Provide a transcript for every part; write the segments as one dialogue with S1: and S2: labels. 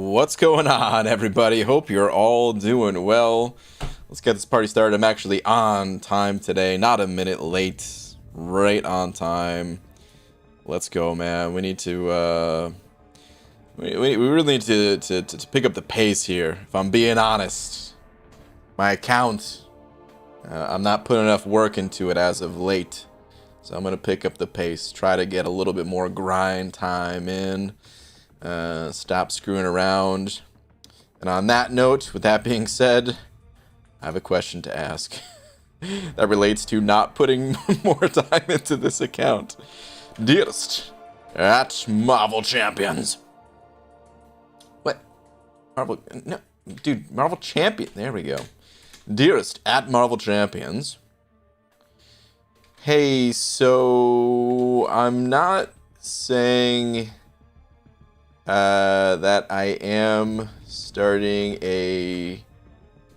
S1: What's going on, everybody? Hope you're all doing well. Let's get this party started. I'm actually on time today, not a minute late, right on time. Let's go, man. We need to we really need to pick up the pace here. If I'm being honest, my account, I'm not putting enough work into it as of late, so I'm gonna pick up the pace. Try to get a little bit more grind time in. Stop screwing around. And on that note, with that being said, I have a question to ask that relates to not putting more time into this account. Dearest at Marvel Champions. What? Marvel? No, dude, Marvel Champion. There we go. Dearest at Marvel Champions. Hey, so I'm not saying that I am starting a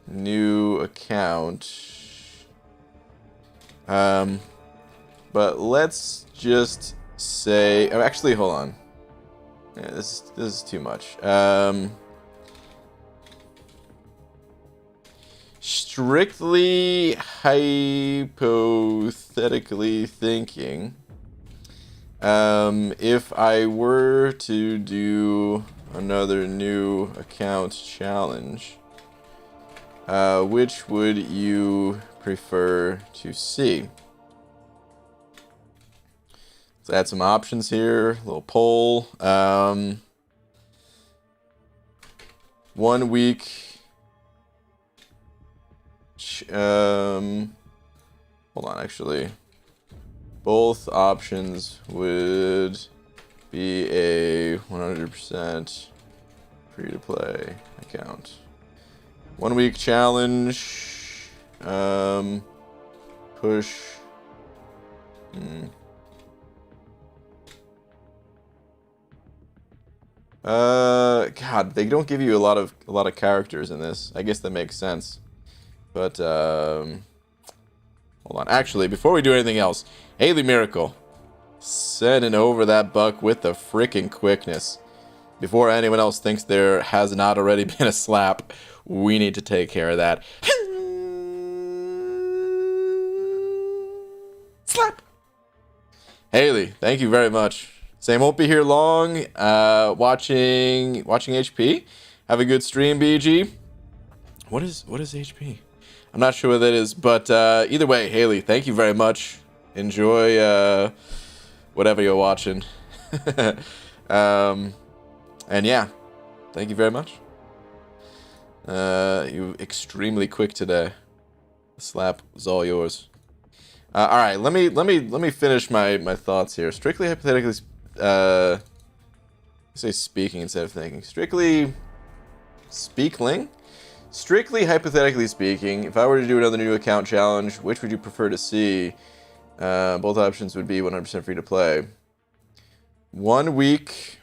S1: new account. But let's just say, oh, actually, hold on. Yeah, this is too much. Strictly hypothetically thinking, if I were to do another new account challenge, which would you prefer to see? Let's add some options here. A little poll. 1 week. Hold on, actually. Both options would be a 100% free-to-play account. 1 week challenge. Push. God, they don't give you a lot of characters in this. I guess that makes sense. But hold on. Actually, before we do anything else, Haley Miracle sending over that buck with the freaking quickness. Before anyone else thinks there has not already been a slap, we need to take care of that. Slap. Haley, thank you very much. Sam won't be here long. Watching HP. Have a good stream, BG. What is HP? I'm not sure what that is, but either way, Haley, thank you very much. Enjoy whatever you're watching. And yeah, thank you very much. You extremely quick today. The slap was all yours. All right, let me finish my thoughts here. Strictly hypothetically, say speaking instead of thinking. Strictly hypothetically speaking, if I were to do another new account challenge, which would you prefer to see? Both options would be 100% free to play. 1 week.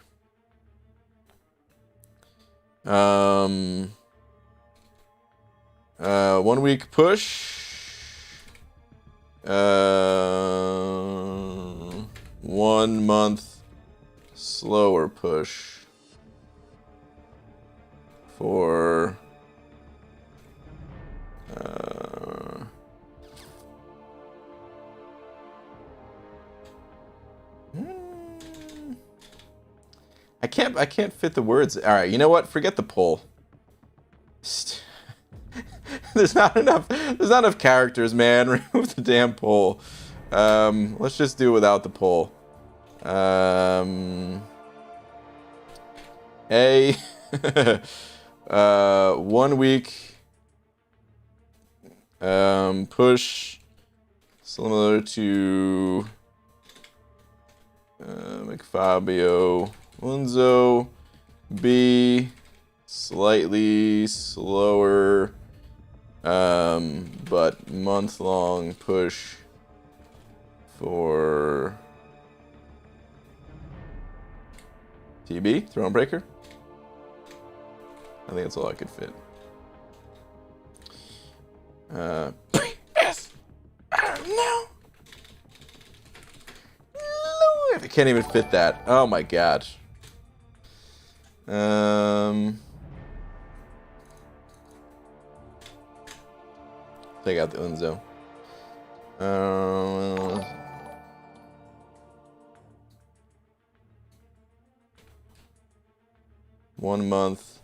S1: 1 week push. 1 month slower push for I can't fit the words. All right, you know what? Forget the poll. There's not enough characters, man. Remove the damn poll. Let's just do it without the poll. 1 week push similar to McFabio Unzo. B, slightly slower but month-long push for TB, Thronebreaker. I think that's all I could fit. Yes. No. I can't even fit that. Oh my god. take out the Unzo. 1 month.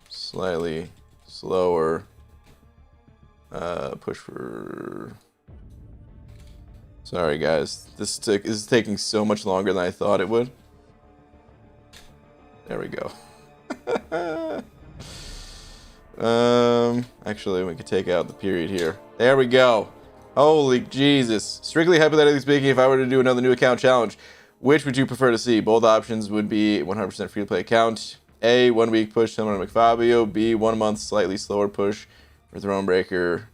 S1: Slightly slower. Push for... Sorry guys, this is taking so much longer than I thought it would. There we go. Actually, we could take out the period here. There we go. Holy Jesus. Strictly hypothetically speaking, if I were to do another new account challenge, which would you prefer to see? Both options would be 100% free-to-play account. A, 1 week push similar to McFabio. B, 1 month slightly slower push for Thronebreaker.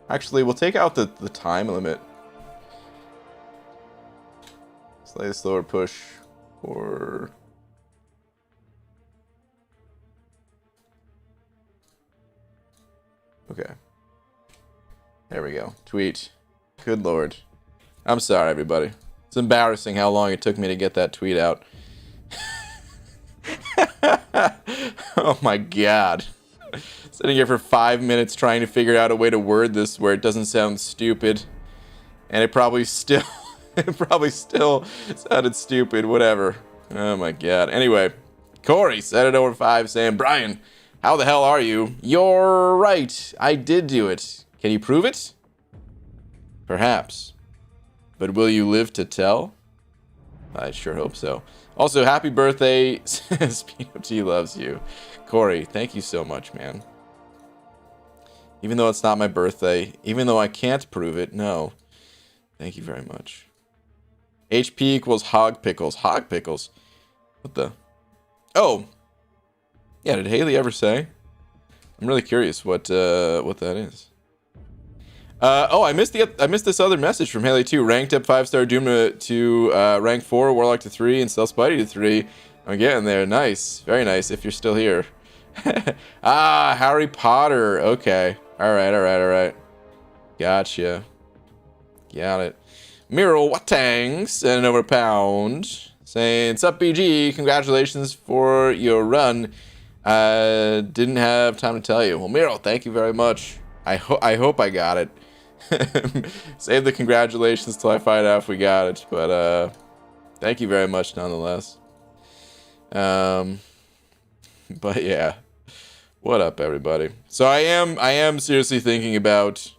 S1: Actually, we'll take out the time limit. Slightly slower push for... Okay. There we go. Tweet. Good lord. I'm sorry, everybody. It's embarrassing how long it took me to get that tweet out. Oh my god. Sitting here for 5 minutes trying to figure out a way to word this where it doesn't sound stupid. And it probably still sounded stupid, whatever. Oh my god. Anyway, Corey said it over 5 saying, Brian, how the hell are you? You're right. I did do it. Can you prove it? Perhaps. But will you live to tell? I sure hope so. Also, happy birthday. Symbiote loves you. Corey, thank you so much, man. Even though it's not my birthday, even though I can't prove it, no. Thank you very much. HP equals hog pickles. Hog pickles? What the? Oh! Yeah, did Haley ever say? I'm really curious what that is. Oh, I missed this other message from Haley too. Ranked up 5-star Doom to rank 4, Warlock to 3, and Stealth Spidey to 3. I'm getting there. Nice, very nice. If you're still here. Ah, Harry Potter. Okay. All right. Gotcha. Got it. Miro Watang sending over £1 saying, "Sup BG? Congratulations for your run. Didn't have time to tell you." Well, Miro, thank you very much. I hope I got it. Save the congratulations till I find out if we got it, but thank you very much nonetheless. But yeah, what up everybody? So I am seriously thinking about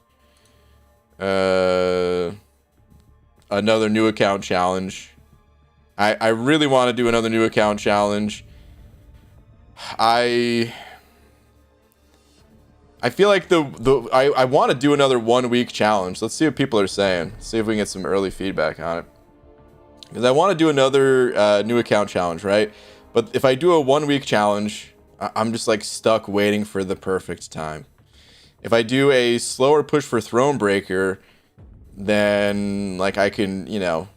S1: another new account challenge. I really want to do another new account challenge. I feel like I want to do another 1 week challenge. Let's see what people are saying. See if we can get some early feedback on it. Because I want to do another new account challenge, right? But if I do a 1 week challenge, I'm just like stuck waiting for the perfect time. If I do a slower push for Thronebreaker, then like I can, you know,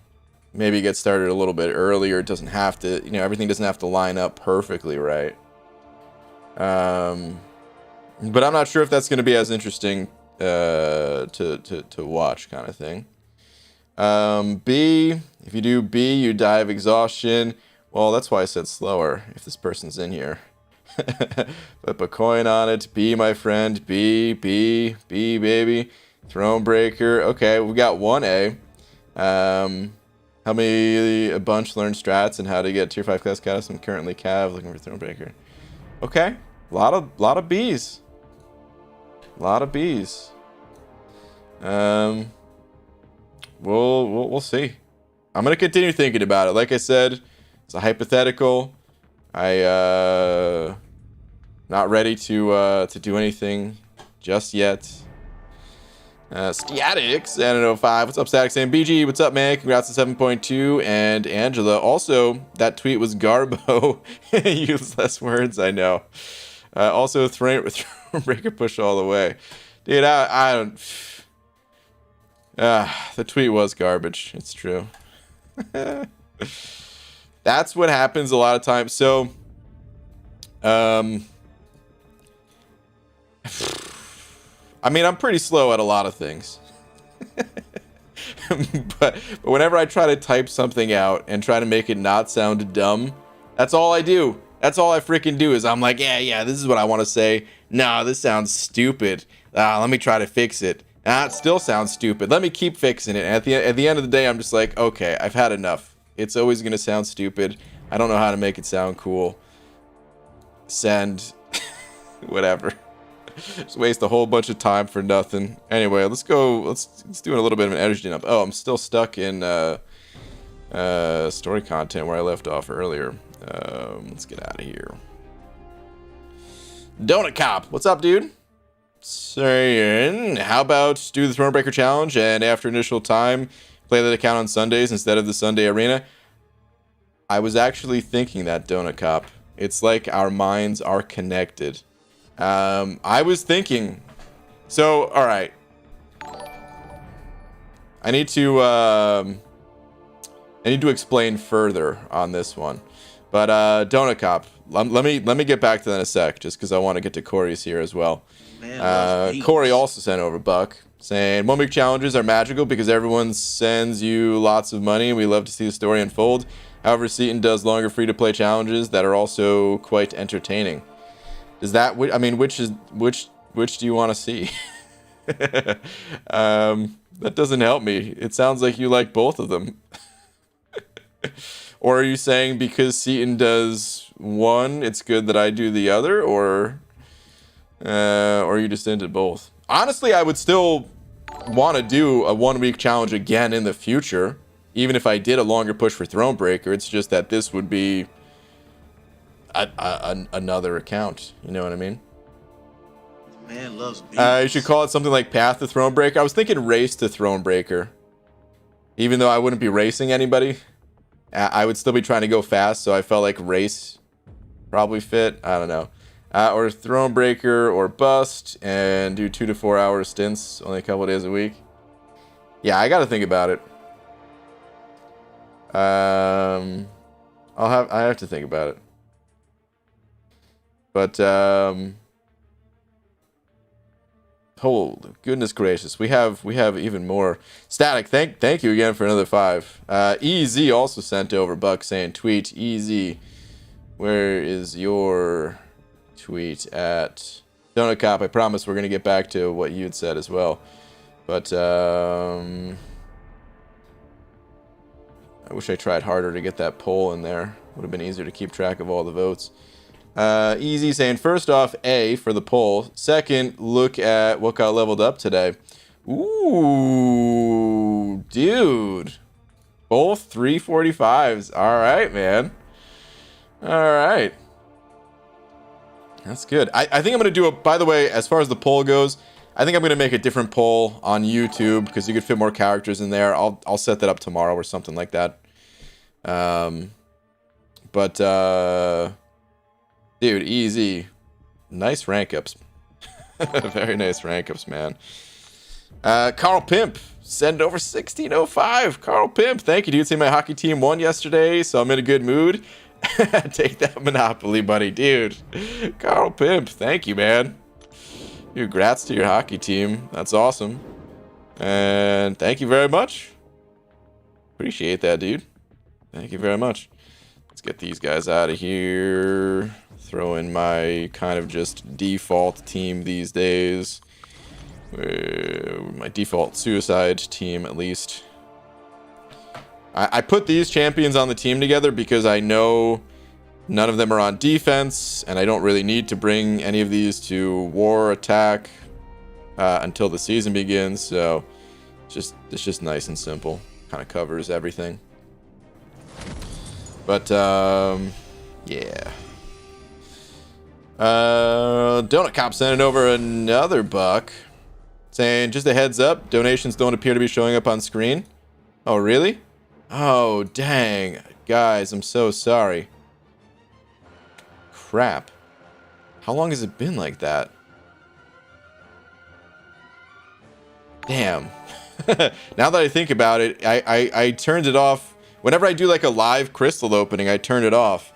S1: maybe get started a little bit earlier. It doesn't have to, you know, everything doesn't have to line up perfectly right. But I'm not sure if that's going to be as interesting to watch, kind of thing. B, if you do B, you die of exhaustion. Well, that's why I said slower, if this person's in here. Flip a coin on it. B, my friend. B, baby. Thronebreaker. Okay, we got 1A. Help me a bunch learn strats and how to get tier 5 class cast. I'm currently Cav looking for Thronebreaker. Okay, a lot of B's. A lot of B's. We'll see. I'm gonna continue thinking about it. Like I said, it's a hypothetical. Not ready to do anything just yet. Statics and 05. What's up, Static? Saying BG, what's up, man? Congrats to 7.2. And Angela. Also, that tweet was Garbo. Use less words, I know. Also, Thronebreaker push all the way. Dude, I don't... the tweet was garbage. It's true. That's what happens a lot of times. So, I mean, I'm pretty slow at a lot of things. but whenever I try to type something out and try to make it not sound dumb, that's all I do. That's all I freaking do is I'm like, yeah, this is what I want to say. Nah, this sounds stupid. Let me try to fix it. It still sounds stupid. Let me keep fixing it. And at the end of the day, I'm just like, okay, I've had enough. It's always going to sound stupid. I don't know how to make it sound cool. Send. Whatever. Just waste a whole bunch of time for nothing. Anyway, let's go. Let's do a little bit of an energy dump. Oh, I'm still stuck in story content where I left off earlier. Let's get out of here. Donut Cop, what's up, dude? Saying, how about do the Thronebreaker challenge and after initial time, play that account on Sundays instead of the Sunday arena? I was actually thinking that, Donut Cop. It's like our minds are connected. I was thinking. So, all right. I need to explain further on this one. But Donut Cop, let me get back to that in a sec, just because I want to get to Corey's here as well. Corey also sent over Buck saying 1 week challenges are magical because everyone sends you lots of money. We love to see the story unfold. However, Seaton does longer free to play challenges that are also quite entertaining. Is that which do you want to see? That doesn't help me. It sounds like you like both of them. Or are you saying because Seaton does one, it's good that I do the other, or are you just into both? Honestly, I would still want to do a 1 week challenge again in the future, even if I did a longer push for Thronebreaker. It's just that this would be another account. You know what I mean?
S2: Man loves beats.
S1: You should call it something like Path to Thronebreaker. I was thinking Race to Thronebreaker. Even though I wouldn't be racing anybody, I would still be trying to go fast, so I felt like Race probably fit. I don't know. Or Thronebreaker or Bust and do 2 to 4 hour stints, only a couple days a week. Yeah, I got to think about it. I have to think about it. But oh goodness gracious, we have even more. Static, thank you again for another 5. EZ also sent over Buck saying tweet EZ. Where is your tweet at? Donut Cop, I promise we're gonna get back to what you had said as well. But I wish I tried harder to get that poll in there. Would have been easier to keep track of all the votes. Easy saying, first off, A for the poll. Second, look at what got leveled up today. Ooh, dude. Both 345s. All right, man. All right. That's good. I think I'm going to do a, by the way, as far as the poll goes, I think I'm going to make a different poll on YouTube because you could fit more characters in there. I'll set that up tomorrow or something like that. Dude, easy. Nice rank ups. Very nice rank ups, man. Carl Pimp, send over 1605. Carl Pimp, thank you, dude. Say my hockey team won yesterday, so I'm in a good mood. Take that Monopoly, buddy, dude. Carl Pimp, thank you, man. Congrats to your hockey team. That's awesome. And thank you very much. Appreciate that, dude. Thank you very much. Let's get these guys out of here. Throw in my kind of just default team these days. My default suicide team, at least. I put these champions on the team together because I know none of them are on defense, and I don't really need to bring any of these to war attack until the season begins. So it's just nice and simple. Kind of covers everything. But yeah. Donut Cop sending over another buck, saying just a heads up, donations don't appear to be showing up on screen. Oh really? Oh dang, guys, I'm so sorry. Crap. How long has it been like that? Damn. Now that I think about it, I turned it off. Whenever I do like a live crystal opening, I turn it off.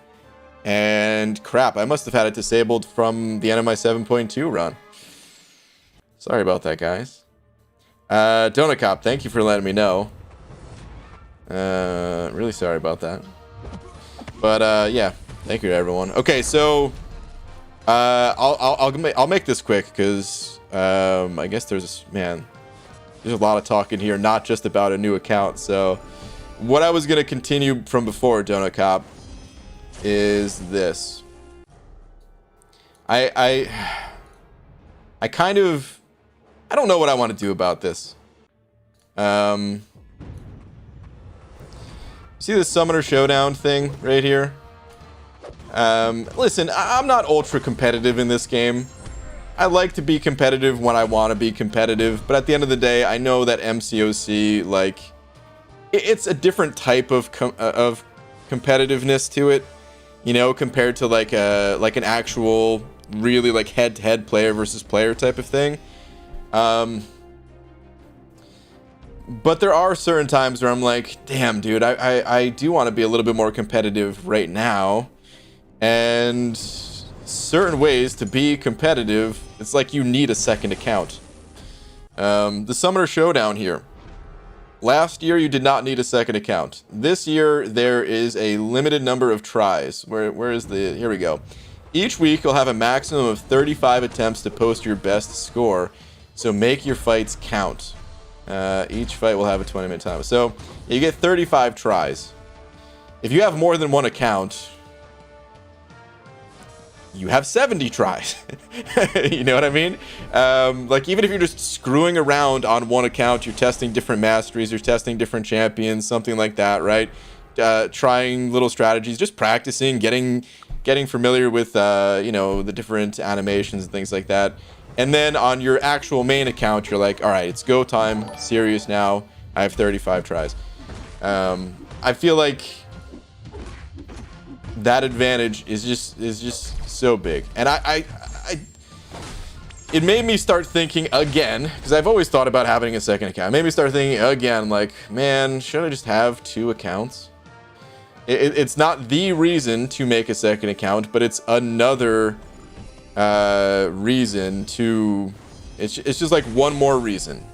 S1: And crap, I must have had it disabled from the end of my 7.2 run. Sorry about that, guys. Donut Cop, thank you for letting me know. Really sorry about that. But yeah, Thank you to everyone. Okay, so I'll make this quick because I guess there's a lot of talk in here, not just about a new account. So what I was gonna continue from before, Donut Cop, is this. I kind of, I don't know what I want to do about this. See this Summoner Showdown thing right here? Listen, I'm not ultra competitive in this game. I like to be competitive when I want to be competitive, but at the end of the day, I know that MCOC, like, it's a different type of competitiveness to it, you know, compared to like an actual really like head-to-head player versus player type of thing. But there are certain times where I'm like, damn, dude, I do want to be a little bit more competitive right now. And certain ways to be competitive, it's like you need a second account. The Summoner Showdown here. Last year, you did not need a second account. This year, there is a limited number of tries. Where is the... Here we go. Each week, you'll have a maximum of 35 attempts to post your best score. So make your fights count. Each fight will have a 20-minute time. So you get 35 tries. If you have more than one account, you have 70 tries. You know what I mean? Like, even if you're just screwing around on one account, you're testing different masteries, you're testing different champions, something like that, right? Trying little strategies, just practicing, getting familiar with, you know, the different animations and things like that. And then on your actual main account, you're like, all right, it's go time, serious now. I have 35 tries. I feel like that advantage is just so big. And it made me start thinking again, because I've always thought about having a second account. It made me start thinking again, like, man, should I just have 2 accounts? It's not the reason to make a second account, but it's another reason to... It's just like one more reason.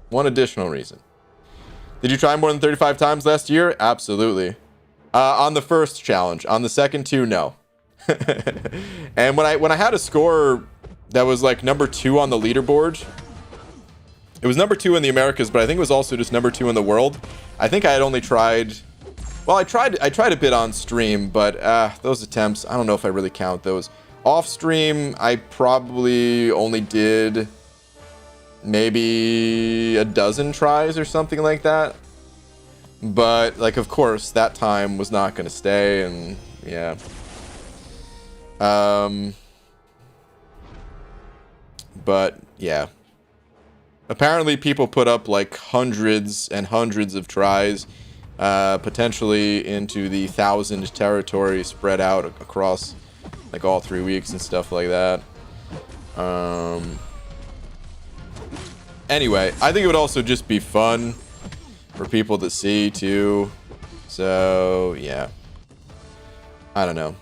S1: One additional reason. Did you try more than 35 times last year? Absolutely. On the first challenge. On the second 2, no. And when I had a score that was like number 2 on the leaderboard, it was number 2 in the Americas, but I think it was also just number 2 in the world. I think I had only tried, well, I tried a bit on stream, but those attempts, I don't know if I really count those. Off stream, I probably only did maybe a dozen tries or something like that. But, like, of course, that time was not going to stay, and yeah. But, yeah. Apparently, people put up, like, hundreds and hundreds of tries, potentially into the 1,000 territory spread out across, like, all 3 weeks and stuff like that. Anyway, I think it would also just be fun for people to see too. So yeah, I don't know.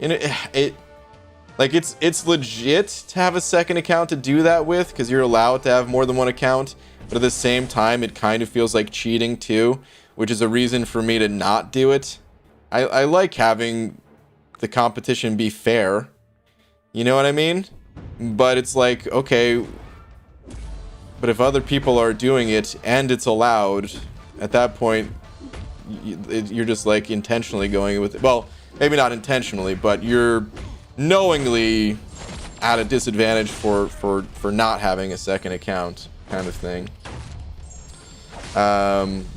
S1: And it's legit to have a second account to do that with, because you're allowed to have more than one account, but at the same time it kind of feels like cheating too, which is a reason for me to not do it. I like having the competition be fair, you know what I mean? But it's like, okay, but if other people are doing it and it's allowed, at that point, you're just like intentionally going with it. Well, maybe not intentionally, but you're knowingly at a disadvantage for not having a second account, kind of thing.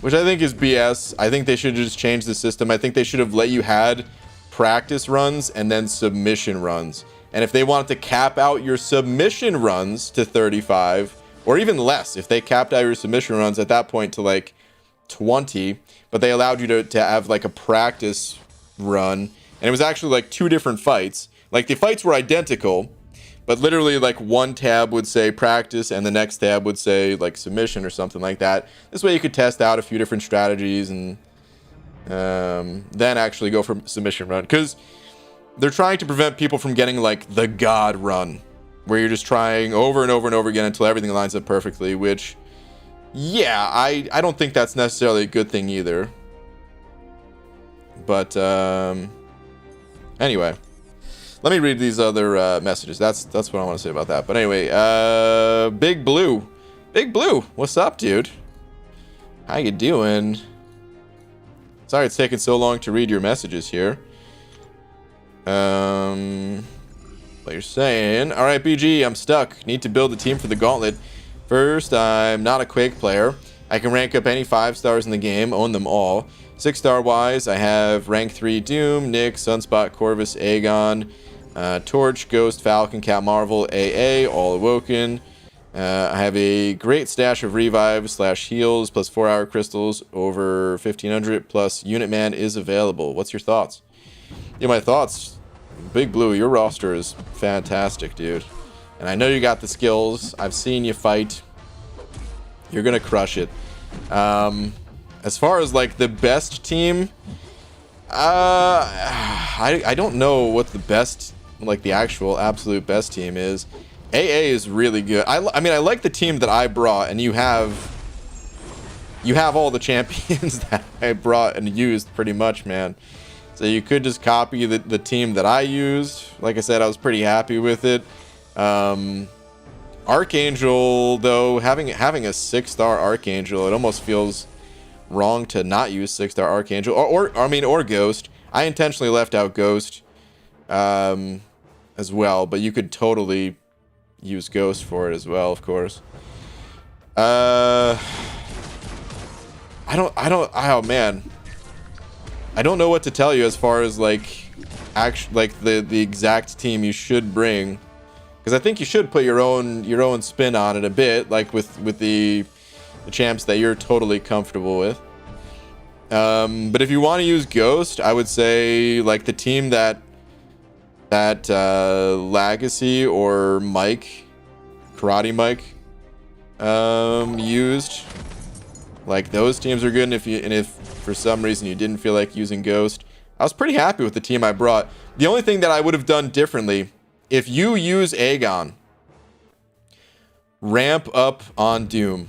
S1: Which I think is BS. I think they should just change the system. I think they should have let you had practice runs and then submission runs. And if they wanted to cap out your submission runs to 35, or even less, if they capped out your submission runs at that point to like 20, but they allowed you to have like a practice run, and it was actually like 2 different fights. Like the fights were identical, but literally like one tab would say practice and the next tab would say like submission or something like that. This way you could test out a few different strategies and then actually go for submission run, because they're trying to prevent people from getting like the God run, where you're just trying over and over and over again until everything lines up perfectly, which, yeah, I don't think that's necessarily a good thing either. But, Anyway, let me read these other messages. That's what I want to say about that. But anyway, Big Blue. Big Blue, what's up, dude? How you doing? Sorry it's taking so long to read your messages here. What you're saying. Alright, BG, I'm stuck. Need to build a team for the Gauntlet. First, I'm not a Quake player. I can rank up any 5 stars in the game, own them all. 6-star wise, I have rank 3 Doom, Nick, Sunspot, Corvus, Aegon, Torch, Ghost, Falcon, Cat Marvel, AA, all awoken. I have a great stash of revives / heals plus 4-hour crystals over 1500 plus Unit Man is available. What's your thoughts? Yeah, my thoughts. Big Blue, your roster is fantastic, dude. And I know you got the skills. I've seen you fight. You're gonna crush it. As far as like the best team, I don't know what the best, like the actual absolute best team is. AA is really good. I mean, I like the team that I brought, and you have all the champions that I brought and used pretty much, man. So you could just copy the team that I used. Like I said, I was pretty happy with it. Archangel, though, having a 6-star Archangel, it almost feels wrong to not use 6-star Archangel or Ghost. I intentionally left out Ghost as well, but you could totally use Ghost for it as well, of course. Oh man, I don't know what to tell you as far as like the exact team you should bring, because I think you should put your own spin on it a bit, like with the champs that you're totally comfortable with. But if you want to use Ghost, I would say like the team that Legacy or Karate Mike used, like those teams are good. And if for some reason you didn't feel like using Ghost, I was pretty happy with the team I brought. The only thing that I would have done differently, if you use Aegon, ramp up on Doom.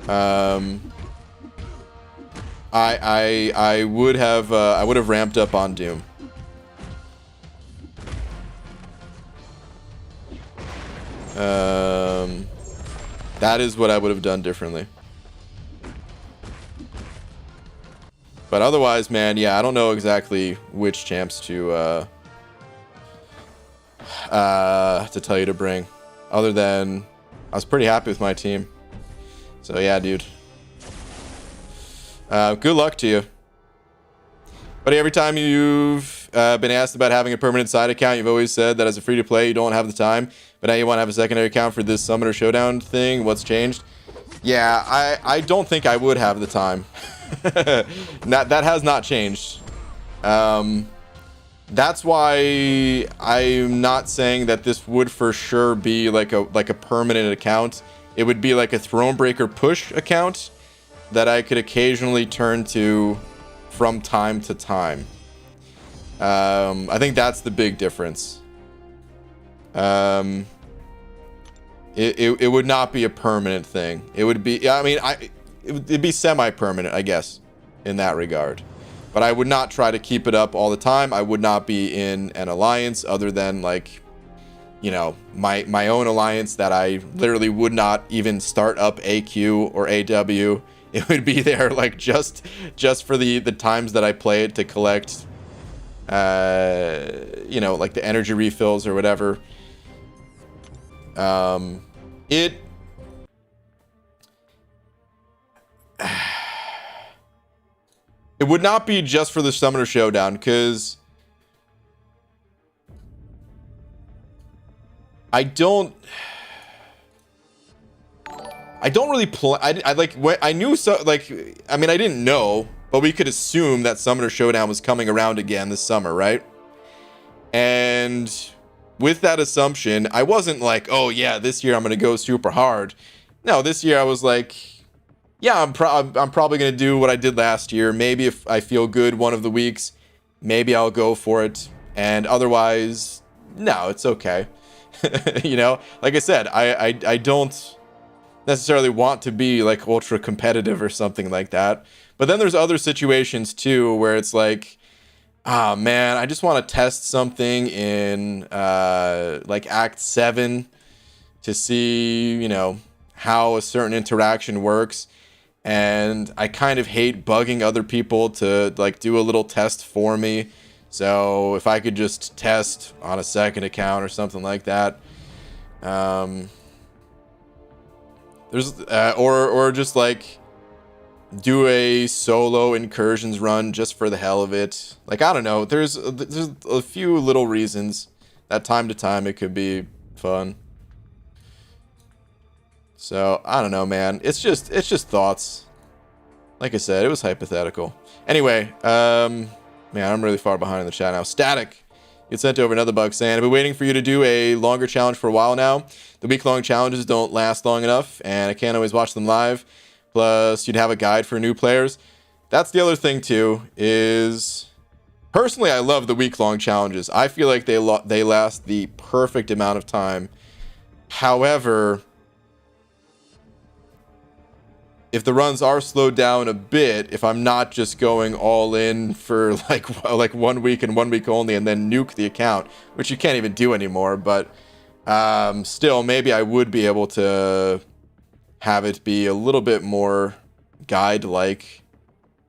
S1: I would have ramped up on Doom. That is what I would have done differently. But otherwise, man, yeah, I don't know exactly which champs to tell you to bring. Other than I was pretty happy with my team. So yeah, dude. Good luck to you. But every time you've been asked about having a permanent side account, you've always said that as a free-to-play, you don't have the time. But now you want to have a secondary account for this Summon or Showdown thing. What's changed? Yeah, I don't think I would have the time. That has not changed. That's why I'm not saying that this would for sure be like a permanent account. It would be like a Thronebreaker push account that I could occasionally turn to from time to time. I think that's the big difference. It would not be a permanent thing. It would be, I mean, it'd be semi-permanent, I guess, in that regard. But I would not try to keep it up all the time. I would not be in an alliance other than like, you know, my own alliance that I literally would not even start up AQ or AW. It would be there like just for the times that I play it to collect, you know, like the energy refills or whatever. It would not be just for the Summoner Showdown, because I don't really play. I like what I knew. So like, I mean, I didn't know, but we could assume that Summoner Showdown was coming around again this summer, right? And with that assumption, I wasn't like, oh yeah, this year I'm gonna go super hard. No, this year I was like, yeah, I'm probably gonna do what I did last year. Maybe if I feel good one of the weeks, maybe I'll go for it. And otherwise, no, it's okay. You know, like I said, I don't necessarily want to be like ultra competitive or something like that. But then there's other situations too where it's like, Ah, man, I just want to test something in like Act 7 to see, you know, how a certain interaction works. And I kind of hate bugging other people to like do a little test for me. So if I could just test on a second account or something like that, there's or just like do a solo Incursions run just for the hell of it. Like, I don't know. There's a few little reasons that time to time it could be fun. So I don't know, man. It's just thoughts. Like I said, it was hypothetical. Anyway, man, I'm really far behind in the chat now. Static, you sent over another bug saying, I've been waiting for you to do a longer challenge for a while now. The week-long challenges don't last long enough, and I can't always watch them live. Plus, you'd have a guide for new players. That's the other thing too. Is personally, I love the week-long challenges. I feel like they last the perfect amount of time. However, if the runs are slowed down a bit, if I'm not just going all in for like 1 week and 1 week only and then nuke the account, which you can't even do anymore, but still, maybe I would be able to have it be a little bit more guide-like.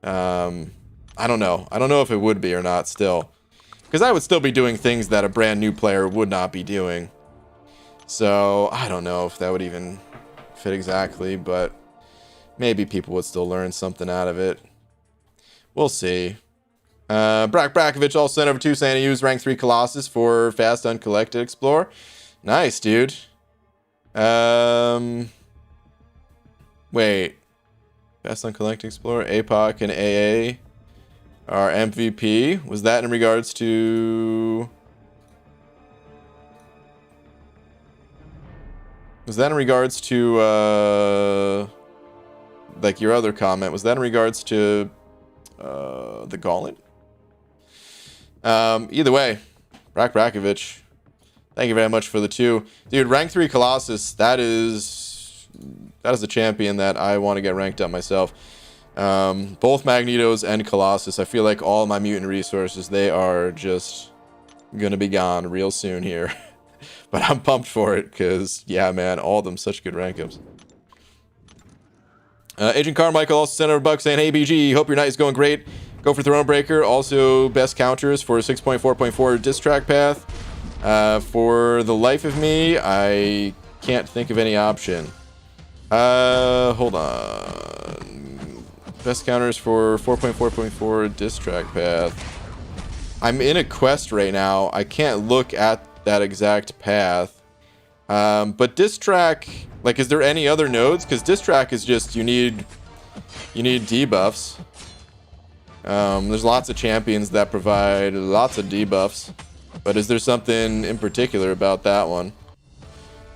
S1: I don't know. I don't know if it would be or not still. Because I would still be doing things that a brand new player would not be doing. So, I don't know if that would even fit exactly, but maybe people would still learn something out of it. We'll see. Brakovic also sent over 2 saying to use rank 3 Colossus for fast uncollected explore. Nice, dude. Wait. Fast uncollected explorer, APOC and AA are MVP. Was that in regards to... Was that in regards to, like your other comment? Was that in regards to, the Gauntlet? Either way, Brakovic, thank you very much for the 2. Dude, rank 3 Colossus, that is a champion that I want to get ranked up myself. Both Magnetos and Colossus, I feel like all my mutant resources, they are just gonna be gone real soon here. But I'm pumped for it, because, yeah, man, all of them such good rank ups. Agent Carmichael also sent over a bug saying, hey, BG, hope your night is going great. Go for Thronebreaker. Also, best counters for 6.4.4 diss track path. For the life of me, I can't think of any option. Hold on. Best counters for 4.4.4 diss track path. I'm in a quest right now. I can't look at that exact path. But diss track, like, is there any other nodes? Because diss track is just you need debuffs. There's lots of champions that provide lots of debuffs, but is there something in particular about that one?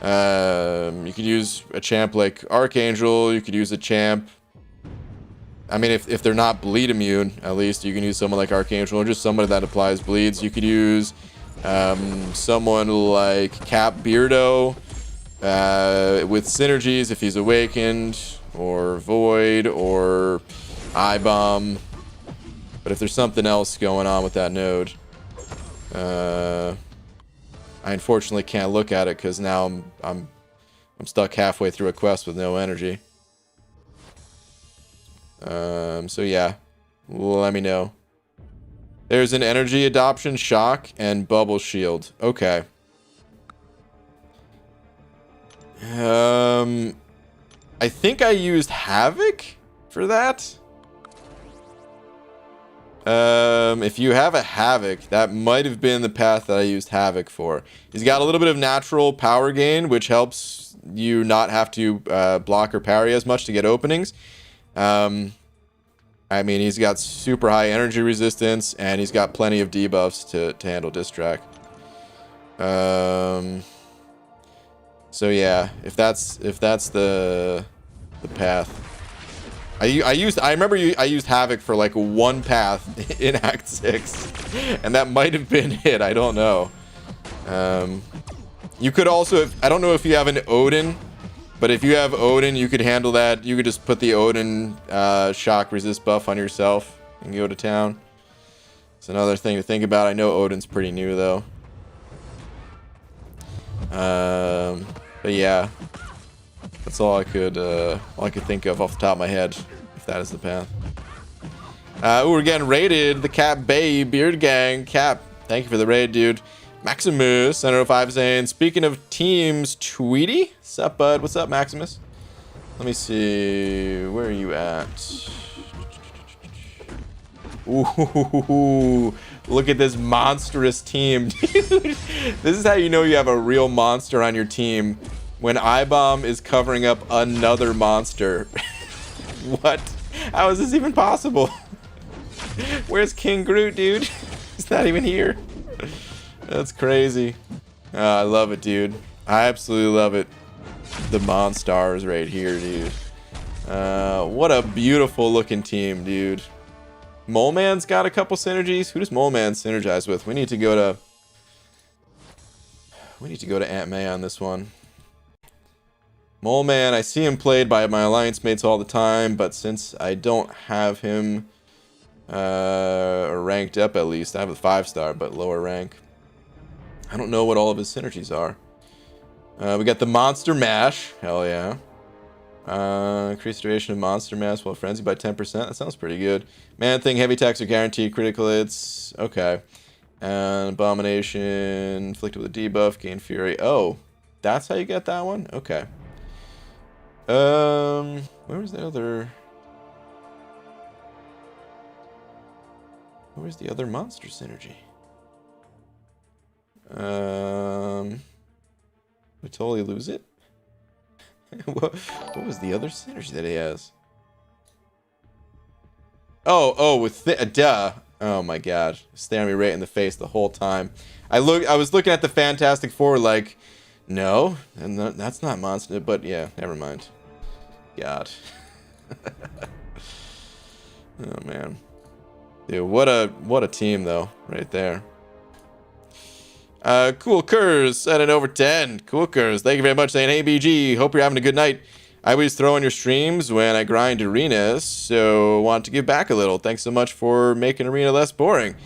S1: You could use a champ like Archangel. You could use a champ. I mean, if they're not bleed immune, at least you can use someone like Archangel or just someone that applies bleeds. You could use someone like Cap Beardo with synergies if he's awakened, or Void, or Eye Bomb. But if there's something else going on with that node, I unfortunately can't look at it because now I'm stuck halfway through a quest with no energy. So yeah, let me know. There's an energy adoption, shock, and bubble shield. Okay. I think I used Havoc for that. If you have a Havoc, that might have been the path that I used Havoc for. He's got a little bit of natural power gain, which helps you not have to block or parry as much to get openings. I mean, he's got super high energy resistance, and he's got plenty of debuffs to handle diss track. So yeah, if that's the path. I used Havoc for like 1 path in Act 6, and that might have been it. I don't know. You could also, I don't know if you have an Odin, but if you have Odin, you could handle that. You could just put the Odin shock resist buff on yourself and go to town. It's another thing to think about. I know Odin's pretty new though. But yeah, that's all I could think of off the top of my head, if that is the path. We're getting raided. The Cap Bay Beard Gang. Cap, thank you for the raid, dude. Maximus, Center 05 saying, speaking of teams, Tweety? What's up, bud? What's up, Maximus? Let me see. Where are you at? Ooh, look at this monstrous team, dude. This is how you know you have a real monster on your team. When iBomb is covering up another monster. What? How is this even possible? Where's King Groot, dude? He's not even here. That's crazy. I love it, dude. I absolutely love it. The Monstars right here, dude. What a beautiful looking team, dude. Mole Man's got a couple synergies. Who does Mole Man synergize with? We need to go to Aunt May on this one. Mole Man, I see him played by my alliance mates all the time, but since I don't have him ranked up, at least I have a 5-star but lower rank, I don't know what all of his synergies are. We got the Monster Mash. Hell yeah. Increase duration of Monster Mash while frenzied by 10%. That sounds pretty good. Man Thing, heavy attacks are guaranteed. Critical hits. Okay. And Abomination. Inflicted with a debuff. Gain Fury. Oh, that's how you get that one? Okay. Where was the other... Where's the other monster synergy? We totally lose it. What was the other synergy that he has? Oh, with duh. Oh my god, staring me right in the face the whole time. I was looking at the Fantastic Four like, no, and that's not monster. But yeah, never mind. God. Oh man, dude, what a team though, right there. Cool Curse set it over 10. Cool Curse, thank you very much. Saying, hey BG, hope you're having a good night. I always throw in your streams when I grind arenas, so want to give back a little. Thanks so much for making arena less boring.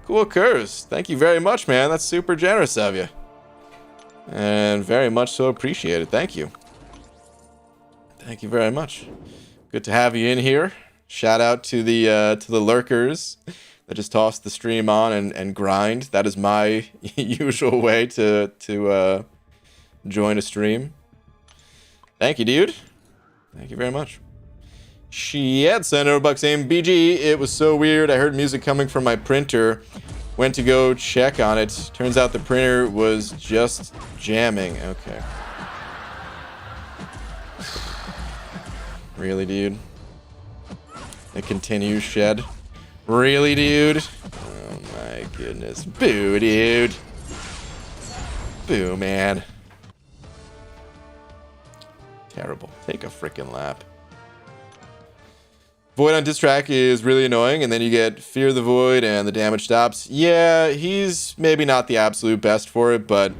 S1: Cool Curse, thank you very much, man. That's super generous of you, and very much so appreciated. Thank you. Thank you very much. Good to have you in here. Shout out to the lurkers that just toss the stream on and grind. That is my usual way to join a stream. Thank you, dude. Thank you very much. Shit, Senator Buck saying, BG, it was so weird. I heard music coming from my printer. Went to go check on it. Turns out the printer was just jamming. Okay. Really, dude? It continues, Shed. Really, dude? Oh my goodness. Boo, dude. Boo, man. Terrible. Take a freaking lap. Void on diss track is really annoying, and then you get Fear the Void and the damage stops. Yeah, he's maybe not the absolute best for it, but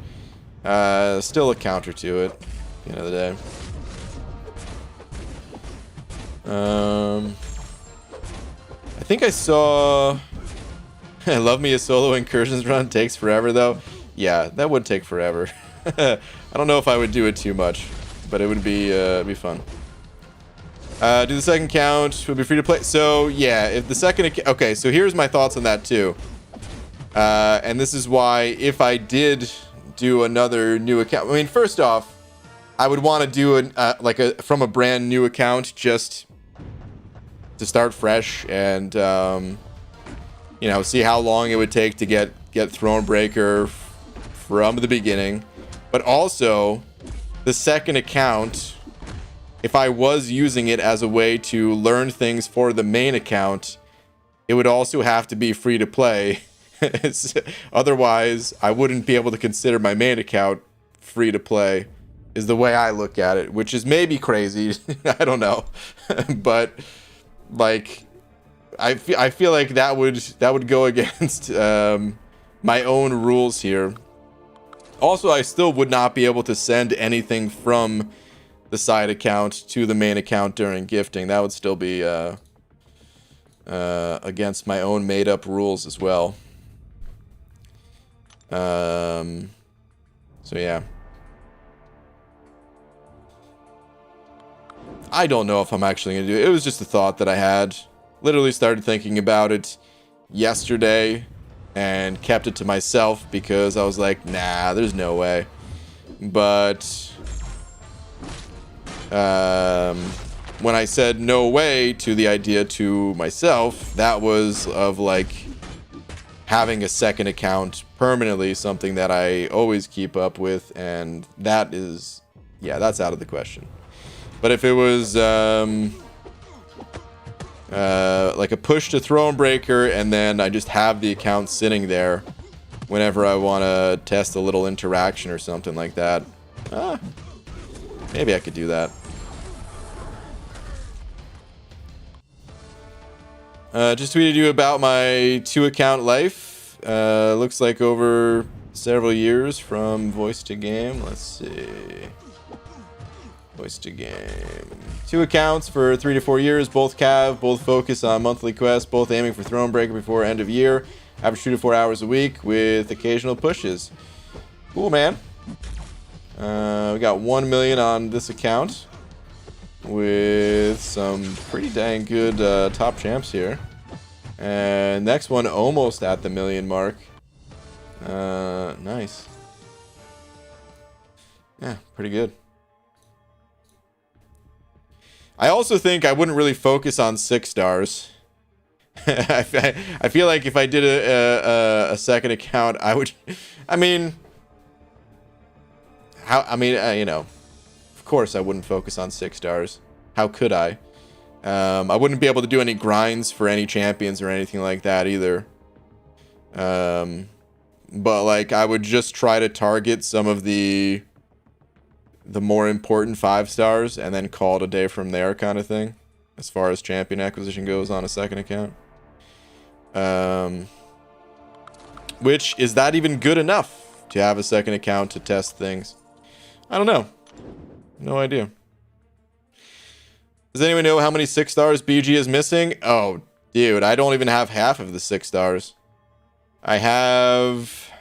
S1: still a counter to it at the end of the day. I think I saw... I love me a solo Incursions run. Takes forever, though. Yeah, that would take forever. I don't know if I would do it too much, but it would be fun. Do the second count. Would be free to play. So, yeah, if the second... Okay, so here's my thoughts on that, too. And this is why, if I did do another new account... I mean, first off, I would want to do from a brand new account, just to start fresh and you know, see how long it would take to get Thronebreaker from the beginning. But also the second account, if I was using it as a way to learn things for the main account, it would also have to be free to play. Otherwise I wouldn't be able to consider my main account free to play, is the way I look at it, which is maybe crazy. I don't know. But like, I feel like that would go against my own rules here. Also, I still would not be able to send anything from the side account to the main account during gifting. That would still be against my own made-up rules as well. So yeah. I don't know if I'm actually going to do it. It was just a thought that I had. Literally started thinking about it yesterday and kept it to myself because I was like, nah, there's no way. But when I said no way to the idea to myself, that was of like having a second account permanently, something that I always keep up with, and that is, yeah, that's out of the question. But if it was like a push to Thronebreaker, and then I just have the account sitting there whenever I want to test a little interaction or something like that, maybe I could do that. Just tweeted you about my 2-account life. Looks like over several years from voice to game. Let's see. Voice to game. 2 accounts for 3 to 4 years. Both cav, both focus on monthly quests, both aiming for Thronebreaker before end of year. Average 2 to 4 hours a week with occasional pushes. Cool, man. We got 1 million on this account with some pretty dang good top champs here. And next one almost at the 1 million mark. Nice. Yeah, pretty good. I also think I wouldn't really focus on 6 stars. I feel like if I did a second account, I would. I mean, you know, of course I wouldn't focus on 6 stars. How could I? I wouldn't be able to do any grinds for any champions or anything like that either. But like I would just try to target some of the more important 5 stars and then call it a day from there, kind of thing, as far as champion acquisition goes on a second account. Which, is that even good enough to have a second account to test things? I don't know. No idea. Does anyone know how many 6 stars BG is missing? Oh, dude, I don't even have half of the 6 stars. I have...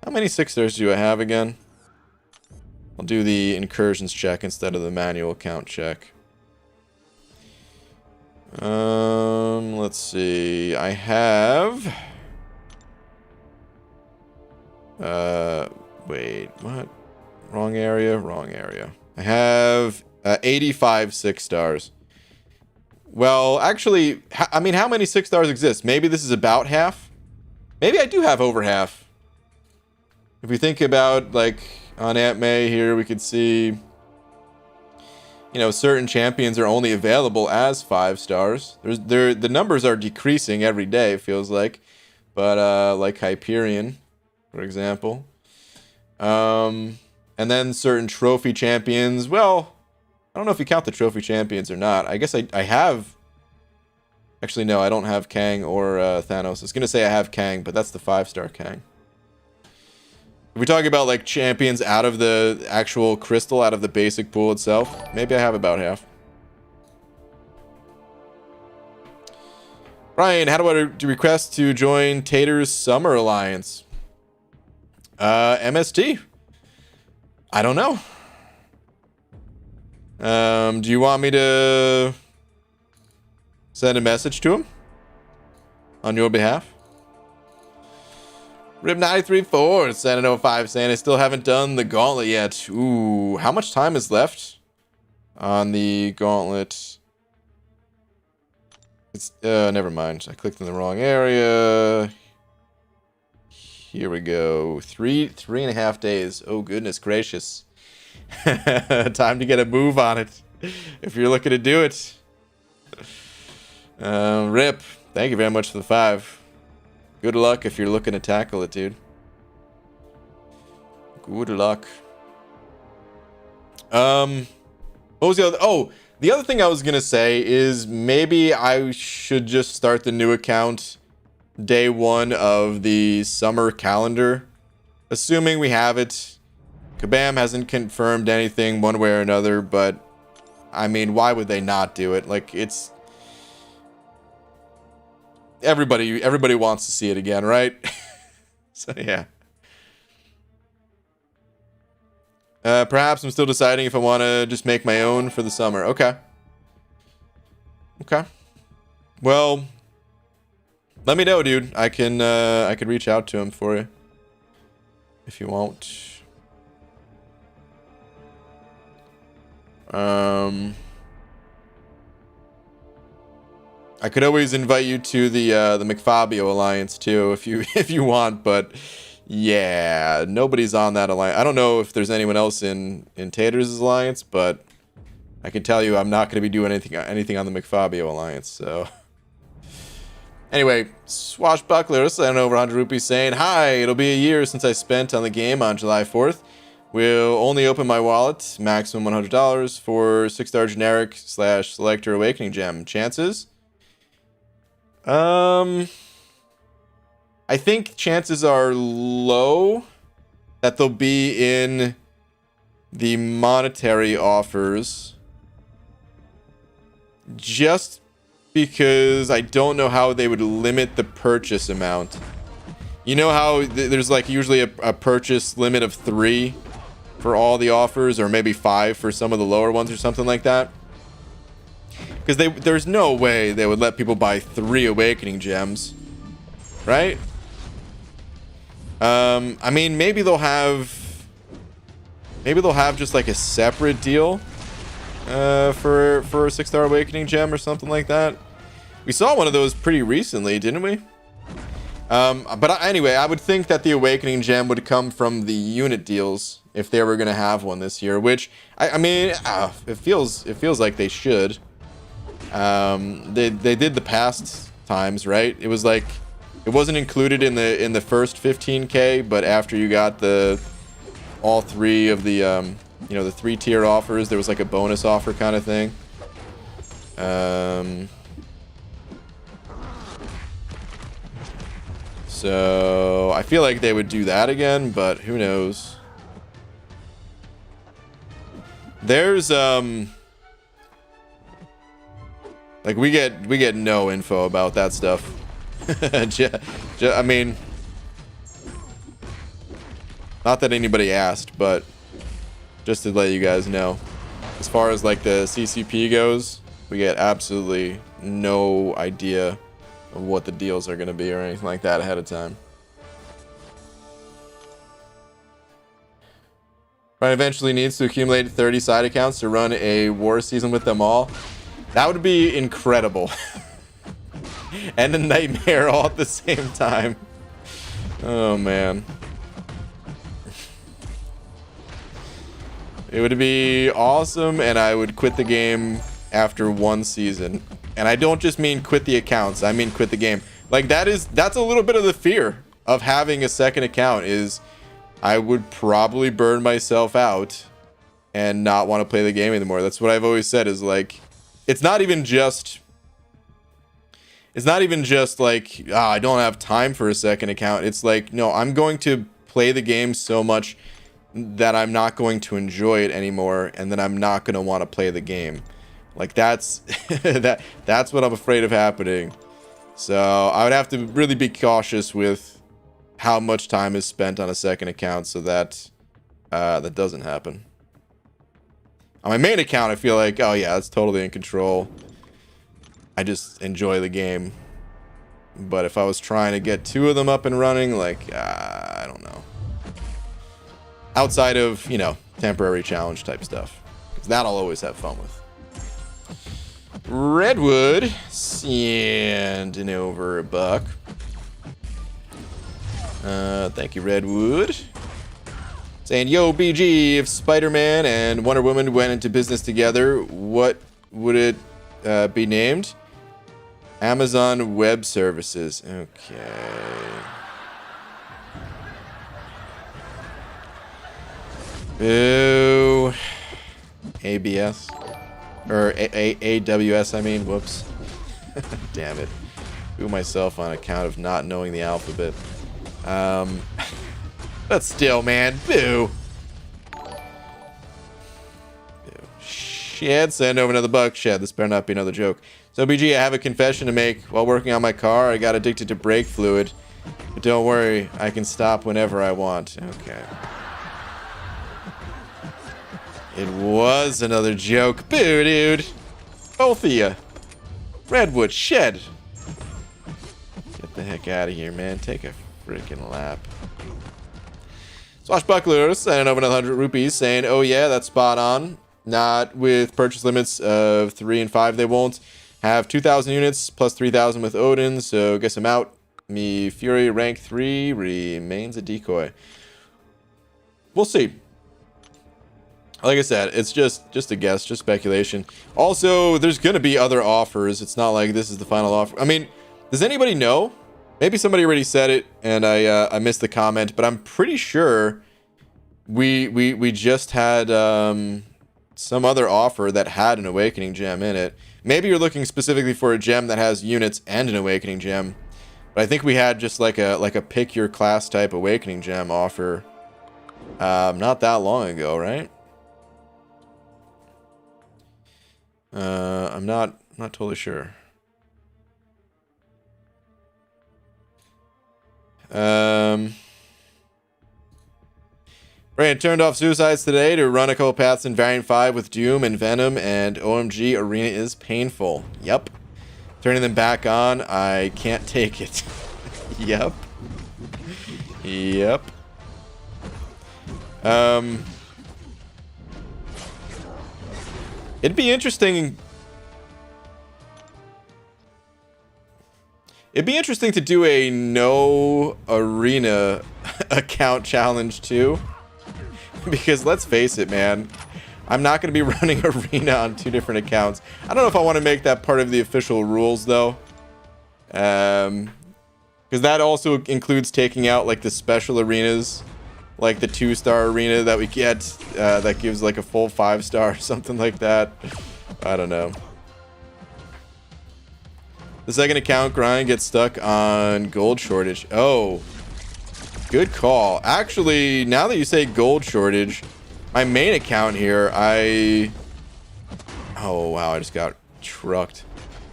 S1: How many 6 stars do I have again? I'll do the incursions check instead of the manual count check. Let's see. I have... wait, what? Wrong area, wrong area. I have 85 6 stars. Well, actually, I mean, how many 6 stars exist? Maybe this is about half? Maybe I do have over half. If we think about, like, on Aunt May here, we could see, you know, certain champions are only available as 5 stars. The numbers are decreasing every day, it feels like. But, like Hyperion, for example. And then certain trophy champions, well, I don't know if you count the trophy champions or not. I guess I have... Actually, no, I don't have Kang or Thanos. I was going to say I have Kang, but that's the 5-star Kang. If we talk about, like, champions out of the actual crystal, out of the basic pool itself, maybe I have about half. Ryan, how do I request to join Tater's Summer Alliance? MST. I don't know. Do you want me to send a message to him on your behalf? Rip934 705 saying I still haven't done the Gauntlet yet. Ooh, how much time is left on the Gauntlet? It's never mind. I clicked in the wrong area. Here we go. 3.5 days. Oh goodness gracious. Time to get a move on it if you're looking to do it. Rip, thank you very much for the 5. Good luck if you're looking to tackle it, dude. Good luck. What was the other... Oh, the other thing I was gonna say is maybe I should just start the new account day 1 of the summer calendar, assuming we have it. Kabam hasn't confirmed anything one way or another, but I mean, why would they not do it? Like, it's everybody wants to see it again, right? So yeah. Perhaps I'm still deciding if I want to just make my own for the summer. Okay. Okay. Well, let me know, dude. I can reach out to him for you if you want. I could always invite you to the McFabio Alliance too if you want, but yeah, nobody's on that alliance. I don't know if there's anyone else in Taters' alliance, but I can tell you I'm not going to be doing anything on the McFabio Alliance. So anyway, Swashbuckler sent over 100 rupees saying, "Hi, it'll be a year since I spent on the game on July 4th. Will only open my wallet, maximum $100 for 6-star generic / selector awakening gem. Chances? I think chances are low that they'll be in the monetary offers, just because I don't know how they would limit the purchase amount. You know how there's like usually a purchase limit of 3 for all the offers, or maybe 5 for some of the lower ones or something like that? Because there's no way they would let people buy 3 awakening gems, right? I mean, maybe they'll have just like a separate deal for a 6-star awakening gem or something like that. We saw one of those pretty recently, didn't we? Anyway, I would think that the awakening gem would come from the unit deals if they were gonna have one this year, which I mean, it feels like they should. They did the past times, right? It was like it wasn't included in the first 15K, but after you got all 3 of the the 3-tier offers, there was like a bonus offer kind of thing. So I feel like they would do that again, but who knows? There's like we get no info about that stuff. I mean, not that anybody asked, but just to let you guys know, as far as like the CCP goes, we get absolutely no idea of what the deals are going to be or anything like that ahead of time. Ryan eventually needs to accumulate 30 side accounts to run a war season with them all. That would be incredible. And a nightmare all at the same time. Oh man. It would be awesome, and I would quit the game after 1 season. And I don't just mean quit the accounts, I mean quit the game. Like that's a little bit of the fear of having a second account, is I would probably burn myself out and not want to play the game anymore. That's what I've always said, is like, it's not even just like, I don't have time for a second account. It's like, no, I'm going to play the game so much that I'm not going to enjoy it anymore, and then I'm not going to want to play the game. Like that's that's what I'm afraid of happening. So I would have to really be cautious with how much time is spent on a second account, so that that doesn't happen. On my main account, I feel like, oh yeah, it's totally in control. I just enjoy the game. But if I was trying to get 2 of them up and running, like, I don't know. Outside of, temporary challenge type stuff. Because that I'll always have fun with. Redwood, sending over $1. Thank you, Redwood. Saying, yo, BG, if Spider-Man and Wonder Woman went into business together, what would it be named? Amazon Web Services. Okay. Boo. ABS. Or AWS, I mean. Whoops. Damn it. Boo myself on account of not knowing the alphabet. But still, man. Boo. Boo. Shed, send over another buck. Shed, this better not be another joke. So, BG, I have a confession to make. While working on my car, I got addicted to brake fluid. But don't worry, I can stop whenever I want. Okay. It was another joke. Boo, dude. Both of you. Redwood, Shed. Get the heck out of here, man. Take a freaking lap. Swashbucklers sending over 100 rupees saying, oh yeah, that's spot on. Not with purchase limits of 3 and 5, they won't. Have 2,000 units plus 3,000 with Odin, so guess I'm out. Me Fury rank 3 remains a decoy. We'll see. Like I said, it's just a guess, just speculation. Also, there's going to be other offers. It's not like this is the final offer. I mean, does anybody know? Maybe somebody already said it and I missed the comment, but I'm pretty sure we just had some other offer that had an Awakening Gem in it. Maybe you're looking specifically for a gem that has units and an Awakening Gem. But I think we had just like a pick your class type Awakening Gem offer not that long ago, right? I'm not totally sure. Brand turned off suicides today to run a couple paths in Variant 5 with Doom and Venom, and OMG Arena is painful. Yep. Turning them back on, I can't take it. Yep. Yep. It'd be interesting. It'd be interesting to do a no arena account challenge too. Because let's face it, man. I'm not going to be running arena on 2 different accounts. I don't know if I want to make that part of the official rules though. Because that also includes taking out like the special arenas. Like the 2-star arena that we get that gives like a full 5-star or something like that. I don't know. The second account grind gets stuck on gold shortage. Oh, good call. Actually, now that you say gold shortage, my main account here, oh wow, I just got trucked.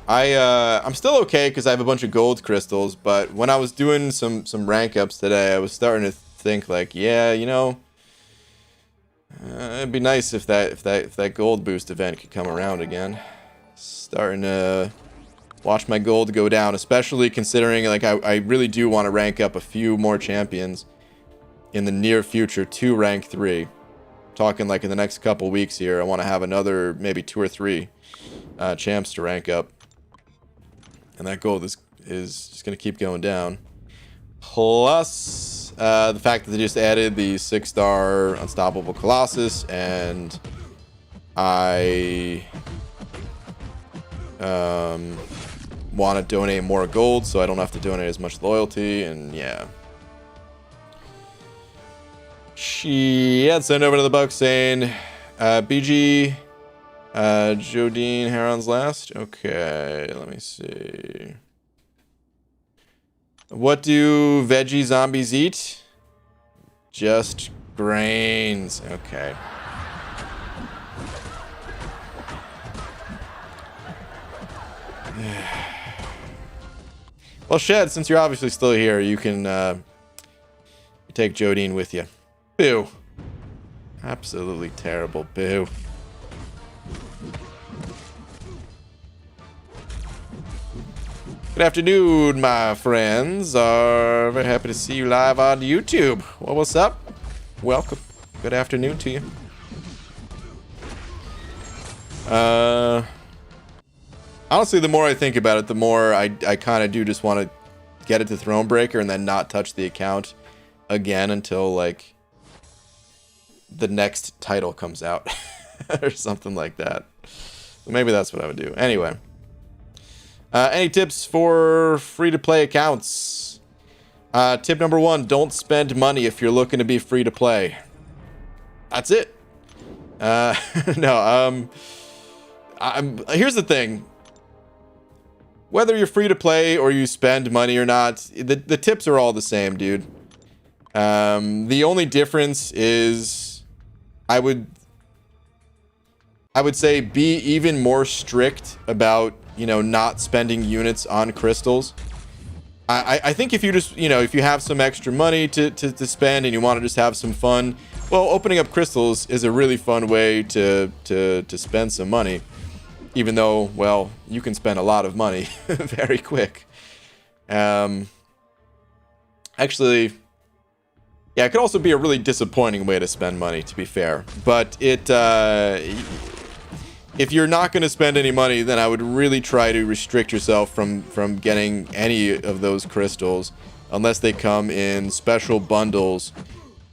S1: I'm still okay because I have a bunch of gold crystals, but when I was doing some rank ups today, I was starting to think like, yeah, you know, it'd be nice if that gold boost event could come around again. Starting to watch my gold go down, especially considering like I really do want to rank up a few more champions in the near future to rank 3. Talking like in the next couple weeks here, I want to have another maybe 2 or 3 champs to rank up, and that gold is just gonna keep going down. Plus the fact that they just added the 6-star Unstoppable Colossus, and I want to donate more gold so I don't have to donate as much loyalty, and yeah. She had sent over to the buck saying, BG, Jodine Heron's last. Okay, let me see. What do veggie zombies eat? Just grains. Okay. Well, Shed, since you're obviously still here, you can take Jodine with you. Boo. Absolutely terrible. Boo. Good afternoon, my friends. Very happy to see you live on YouTube. Well, what's up? Welcome. Good afternoon to you. Honestly, the more I think about it, the more I kind of do just want to get it to Thronebreaker and then not touch the account again until, like, the next title comes out. Or something like that. So maybe that's what I would do. Anyway. Any tips for free-to-play accounts? Tip number 1, don't spend money if you're looking to be free-to-play. That's it. No, here's the thing. Whether you're free-to-play or you spend money or not, the tips are all the same, dude. The only difference is I would I would say be even more strict about, you know, not spending units on crystals. I think if you just, you know, if you have some extra money to spend and you want to just have some fun, well, opening up crystals is a really fun way to spend some money. Even though, well, you can spend a lot of money very quick. Actually, yeah, it could also be a really disappointing way to spend money, to be fair. But if you're not going to spend any money, then I would really try to restrict yourself from getting any of those crystals unless they come in special bundles,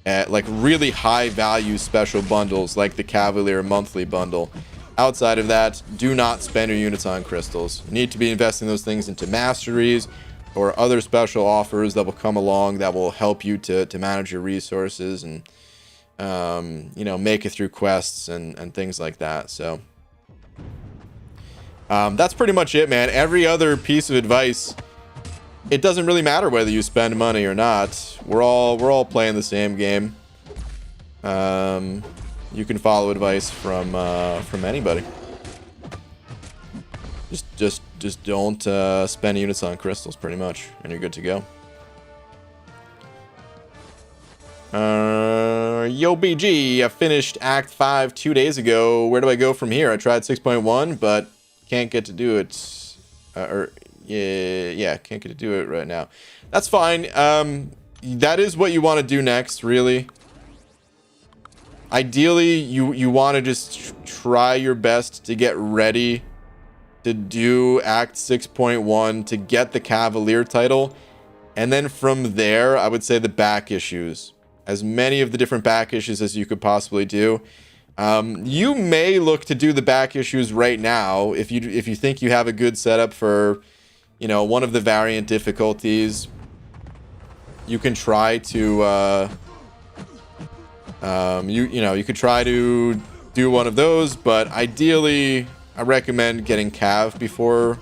S1: at like really high value special bundles like the Cavalier monthly bundle. Outside of that, do not spend your units on crystals. You need to be investing those things into masteries or other special offers that will come along that will help you to manage your resources and you know, make it through quests and things like that. So that's pretty much it, man. Every other piece of advice, it doesn't really matter whether you spend money or not. We're all playing the same game. You can follow advice from anybody. Just don't spend units on crystals, pretty much, and you're good to go. Yo, BG, I finished Act 5 2 days ago. Where do I go from here? I tried 6.1, but can't get to do it. Yeah, can't get to do it right now. That's fine. That is what you want to do next, really. Ideally, you want to just try your best to get ready to do Act 6.1 to get the Cavalier title. And then from there, I would say the back issues. As many of the different back issues as you could possibly do. You may look to do the back issues right now if you think you have a good setup for, you know, one of the variant difficulties. You can try to you could try to do one of those, but ideally I recommend getting Cav before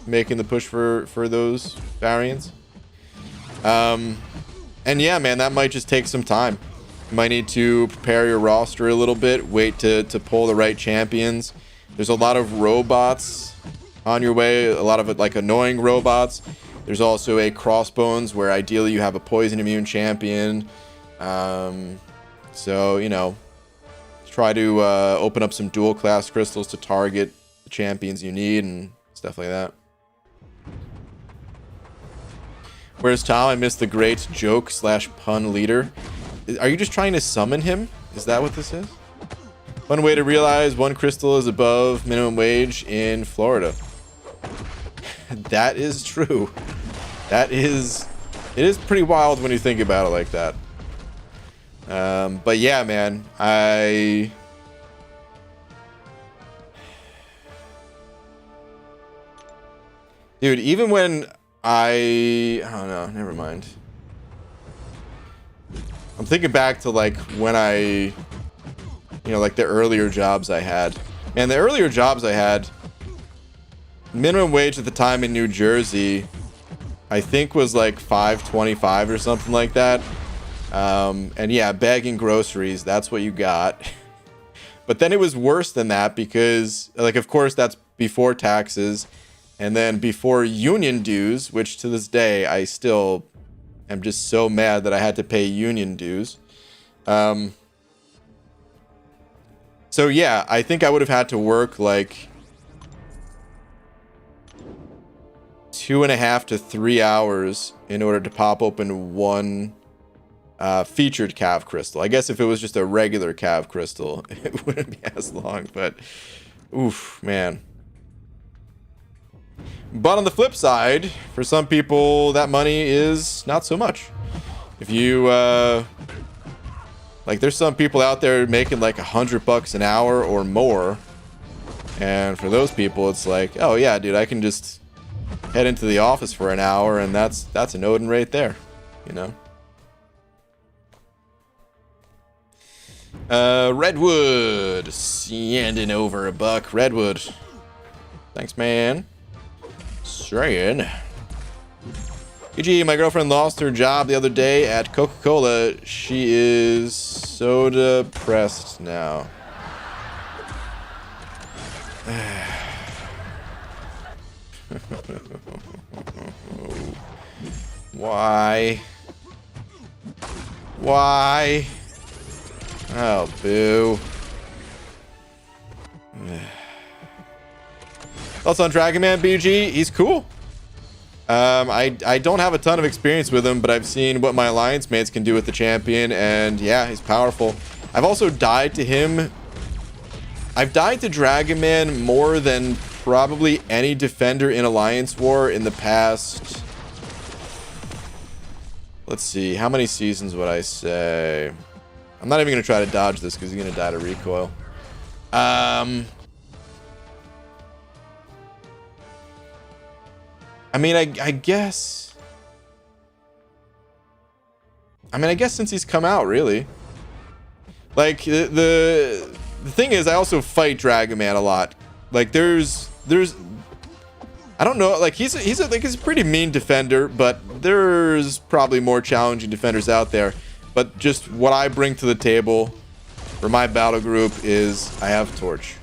S1: making the push for those variants. And yeah, man, that might just take some time. You might need to prepare your roster a little bit, wait to pull the right champions. There's a lot of robots on your way, a lot of like annoying robots. There's also a Crossbones where ideally you have a poison immune champion. So, you know, try to open up some dual class crystals to target the champions you need and stuff like that. Where's Tom? I missed the great joke / pun leader. Are you just trying to summon him? Is that what this is? One way to realize one crystal is above minimum wage in Florida. That is true. It is pretty wild when you think about it like that. But yeah, man, dude, even when I don't know, never mind. I'm thinking back to like when you know, like the earlier jobs I had. Man, the earlier jobs I had, minimum wage at the time in New Jersey, I think was like $5.25 or something like that. And yeah, bagging groceries, that's what you got. But then it was worse than that because, like, of course, that's before taxes. And then before union dues, which to this day, I still am just so mad that I had to pay union dues. So yeah, I think I would have had to work like 2.5 to 3 hours in order to pop open one featured Cav crystal. I guess if it was just a regular Cav crystal, it wouldn't be as long, but oof, man. But on the flip side, for some people, that money is not so much. If you, like, there's some people out there making like $100 an hour or more. And for those people, it's like, oh yeah, dude, I can just head into the office for an hour and that's an Odin right there, you know? Redwood, sending over $1. Redwood, thanks, man. Saying, EG, my girlfriend lost her job the other day at Coca-Cola. She is so depressed now. Why? Why? Oh, boo. Thoughts on Dragon Man BG? He's cool. I don't have a ton of experience with him, but I've seen what my alliance mates can do with the champion, and yeah, he's powerful. I've also died to him. I've died to Dragon Man more than probably any defender in Alliance War in the past. Let's see, how many seasons would I say? I'm not even going to try to dodge this because he's going to die to recoil. I mean, I guess... I guess since he's come out, really. Like, the thing is, I also fight Dragon Man a lot. Like, there's... I don't know, like, he's a pretty mean defender, but there's probably more challenging defenders out there. But just what I bring to the table for my battle group is I have Torch.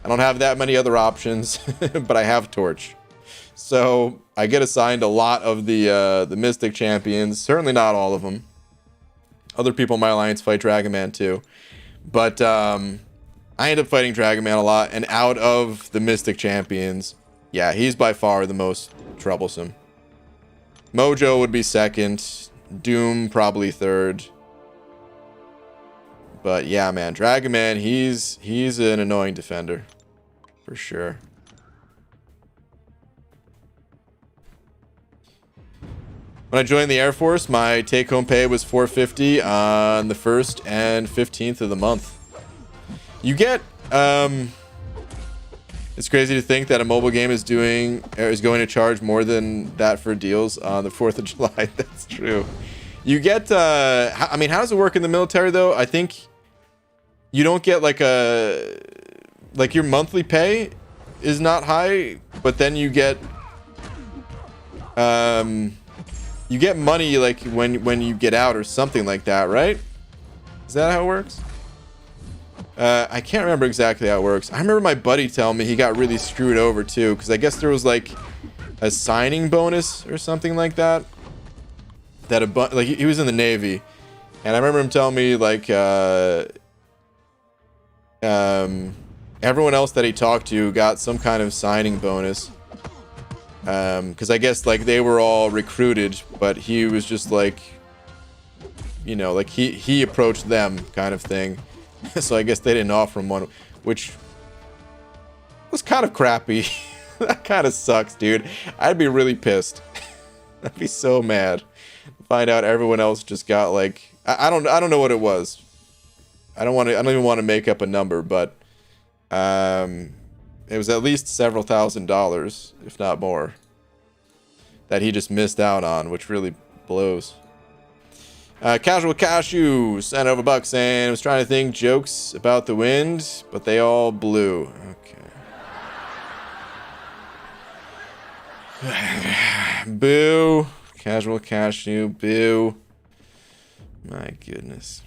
S1: I don't have that many other options, but I have Torch. So I get assigned a lot of the Mystic champions. Certainly not all of them. Other people in my alliance fight Dragon Man too. But I end up fighting Dragon Man a lot. And out of the Mystic champions, yeah, he's by far the most troublesome. Mojo would be second. Doom probably third. But yeah, man, Dragon Man, he's an annoying defender. For sure. When I joined the Air Force, my take-home pay was $450 on the 1st and 15th of the month. You get, it's crazy to think that a mobile game is going to charge more than that for deals on the 4th of July. That's true. You get, I mean, how does it work in the military, though? I think you don't get like your monthly pay is not high, but then you get, money like when you get out or something like that, right? Is that how it works? I can't remember exactly how it works. I remember my buddy telling me he got really screwed over too, because I guess there was like a signing bonus or something like that. Like he was in the Navy, and I remember him telling me like everyone else that he talked to got some kind of signing bonus. Because I guess like they were all recruited, but he was just like, you know, like he approached them kind of thing. So I guess they didn't offer him one, which was kind of crappy. That kind of sucks, dude. I'd be really pissed. I'd be so mad. Find out everyone else just got like, I don't know what it was. I don't even want to make up a number, but it was at least several $1,000s, if not more, that he just missed out on, which really blows. Casual Cashew sent over $1 saying, I was trying to think jokes about the wind, but they all blew. Okay. Boo. Casual Cashew, boo. My goodness.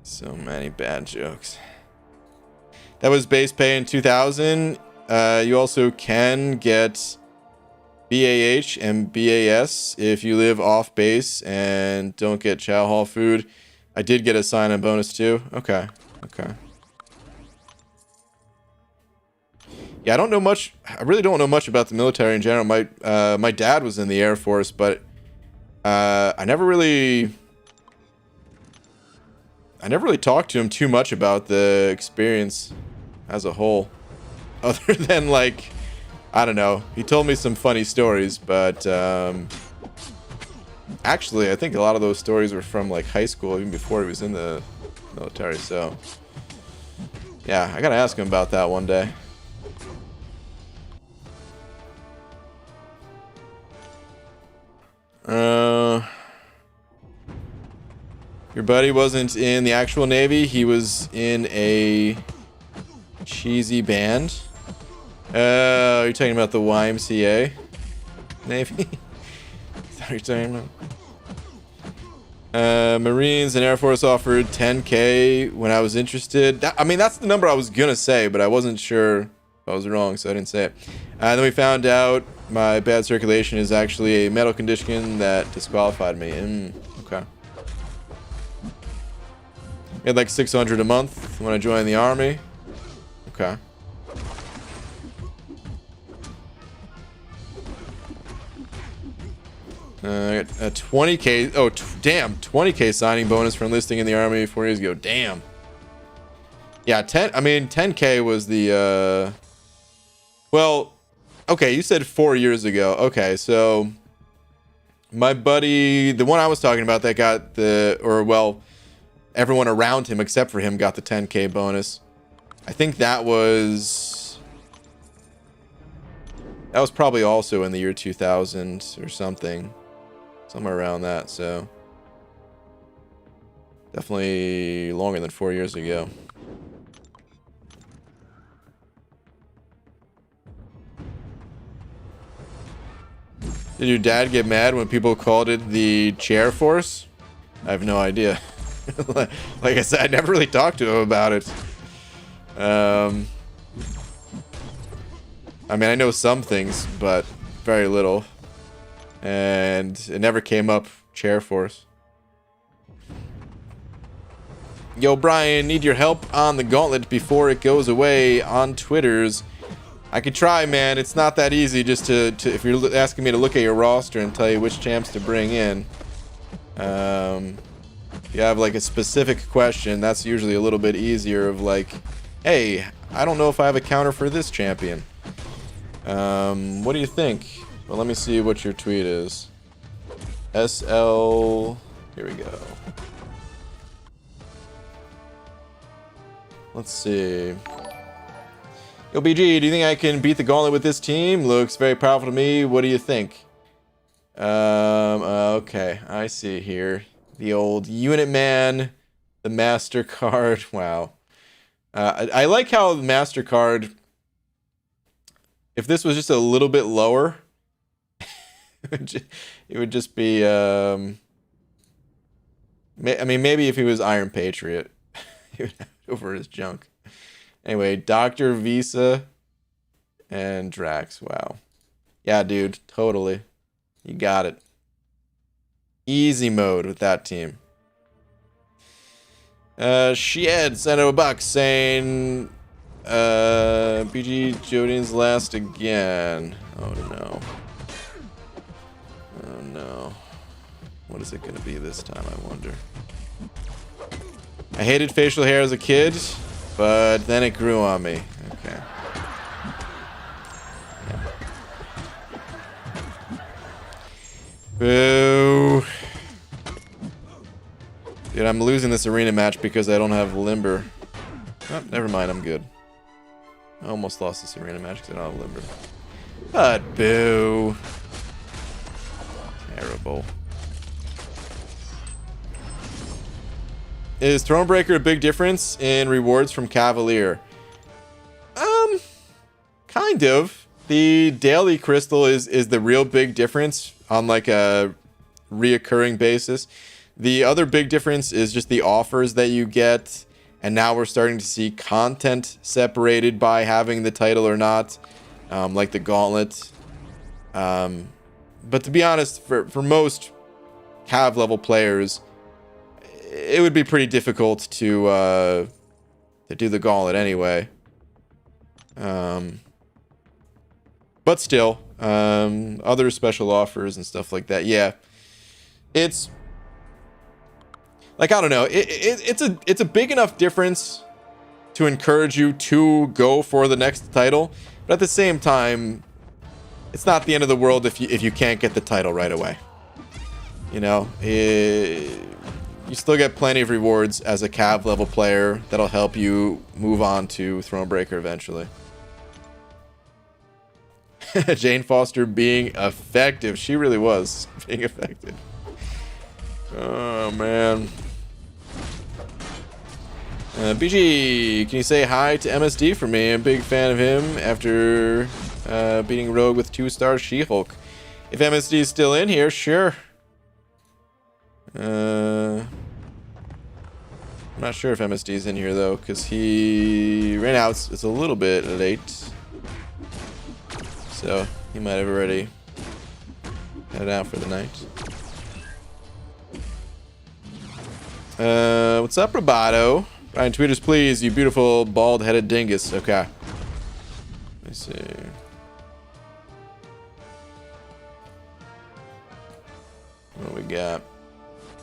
S1: So many bad jokes. That was base pay in 2000. You also can get BAH and BAS if you live off base and don't get chow hall food. I did get a sign-on bonus too. Okay. Okay. Yeah, I don't know much. I really don't know much about the military in general. My dad was in the Air Force, but I never really talked to him too much about the experience as a whole, other than like, I don't know, he told me some funny stories, but actually I think a lot of those stories were from like high school, even before he was in the military. So yeah, I gotta ask him about that one day. Your buddy wasn't in the actual Navy. He was in a cheesy band. You're talking about the YMCA Navy? Is that what you're talking about? Marines and Air Force offered $10K when I was interested. I mean, that's the number I was gonna say, but I wasn't sure I was wrong, so I didn't say it. And then we found out my bad circulation is actually a medical condition that disqualified me. Okay. Made like 600 a month when I joined the army. Okay. I got a 20k. Oh, damn. 20k signing bonus for enlisting in the army 4 years ago. Damn. Yeah, 10k was the, well, okay, you said 4 years ago. Okay, so my buddy, the one I was talking about that got well, everyone around him except for him got the 10k bonus. I think that was probably also in the year 2000 or something. Somewhere around that, so definitely longer than 4 years ago. Did your dad get mad when people called it the chair force? I have no idea. Like I said, I never really talked to him about it. I mean, I know some things, but very little. And it never came up, chair force. Yo, Brian, need your help on the Gauntlet before it goes away on Twitters. I could try, man. It's not that easy just to if you're asking me to look at your roster and tell you which champs to bring in. If you have like a specific question, that's usually a little bit easier of like, hey, I don't know if I have a counter for this champion. What do you think? Well, let me see what your tweet is. SL, here we go. Let's see. Yo, BG, do you think I can beat the Gauntlet with this team? Looks very powerful to me. What do you think? Okay, I see here. The old unit man, the master card. Wow. I like how the master card, if this was just a little bit lower, it would just be, I mean, maybe if he was Iron Patriot, he would have it over his junk. Anyway, Dr. Visa and Drax. Wow. Yeah, dude, totally. You got it. Easy mode with that team. Shed sent a buck saying, BG Jodin's last again. Oh no. Oh no. What is it gonna be this time, I wonder? I hated facial hair as a kid, but then it grew on me. Okay. Boo. Dude, I'm losing this arena match because I don't have Limber. Oh, never mind, I'm good. I almost lost this arena match because I don't have Limber. But boo. Terrible. Is Thronebreaker a big difference in rewards from Cavalier? Kind of. The daily crystal is the real big difference on like a reoccurring basis. The other big difference is just the offers that you get, and now we're starting to see content separated by having the title or not, like the Gauntlet. But to be honest, for most Cav level players, it would be pretty difficult to do the Gauntlet anyway. But still, other special offers and stuff like that. Yeah, it's like, I don't know. It's a big enough difference to encourage you to go for the next title, but at the same time, it's not the end of the world if you can't get the title right away. You know, you still get plenty of rewards as a Cav level player that'll help you move on to Thronebreaker eventually. Jane Foster being effective. She really was being effective. Oh, man. BG, can you say hi to MSD for me? I'm a big fan of him after beating Rogue with 2-star She-Hulk. If MSD is still in here, sure. I'm not sure if MSD is in here, though, because he ran out. It's a little bit late. so he might have already headed out for the night. What's up, Roboto? Ryan, tweet us, please, you beautiful bald-headed dingus. Okay. Let me see. What we got?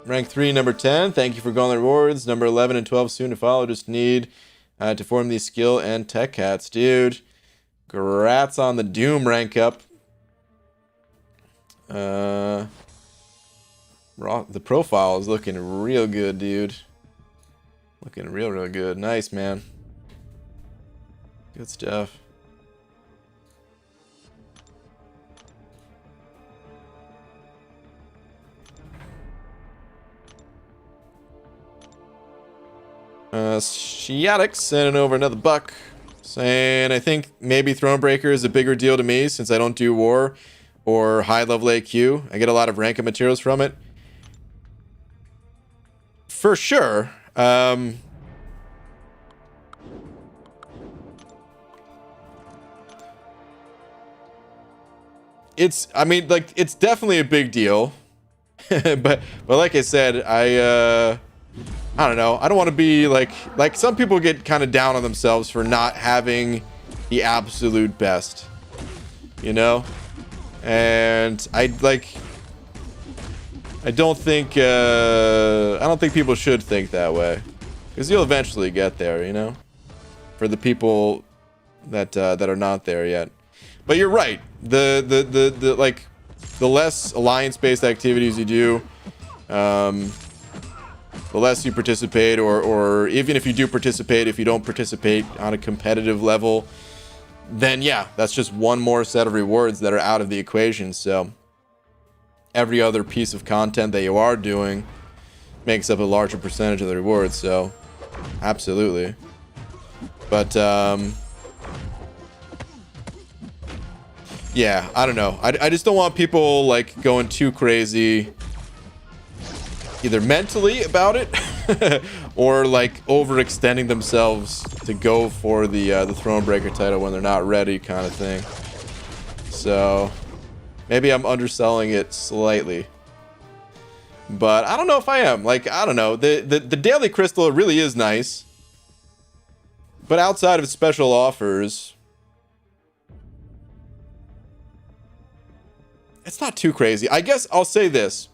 S1: Rank 3, number 10. Thank you for Gauntlet rewards. Number 11 and 12 soon to follow. Just need to form these skill and tech hats, dude. Congrats on the Doom rank up. The profile is looking real good, dude. Looking real good. Nice, man. Good stuff. Shiatix sending over another buck, saying, I think maybe Thronebreaker is a bigger deal to me since I don't do war or high level AQ. I get a lot of rank up materials from it. For sure. I mean, like, it's definitely a big deal. but like I said, I don't know. I don't want to be like some people get kind of down on themselves for not having the absolute best, you know? And I don't think people should think that way, because you'll eventually get there, you know? For the people that are not there yet. But you're right. The less alliance-based activities you do, the less you participate, or even if you do participate, if you don't participate on a competitive level, then yeah, that's just one more set of rewards that are out of the equation. So every other piece of content that you are doing makes up a larger percentage of the rewards. So absolutely. But yeah, I don't know. I just don't want people like going too crazy, either mentally about it or like overextending themselves to go for the Thronebreaker title when they're not ready, kind of thing. So maybe I'm underselling it slightly, but I don't know if I am. Like, I don't know. The daily crystal really is nice, but outside of special offers, it's not too crazy. I guess I'll say this.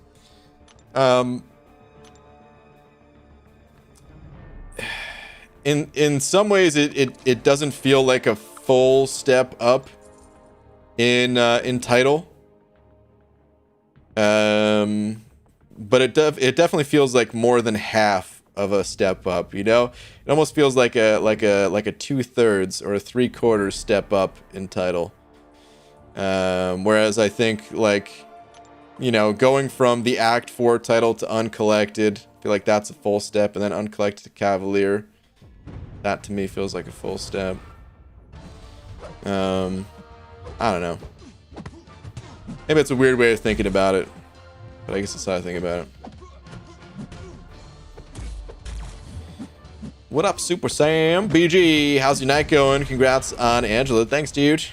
S1: In some ways it doesn't feel like a full step up in title. But it definitely feels like more than half of a step up, you know? It almost feels like a 2/3 or a 3/4 step up in title. Whereas I think, like, you know, going from the Act 4 title to Uncollected, I feel like that's a full step, and then Uncollected to Cavalier, that to me feels like a full step. I don't know. Maybe it's a weird way of thinking about it, but I guess that's how I think about it. What up, Super Sam? BG, how's your night going? Congrats on Angela. Thanks, dude.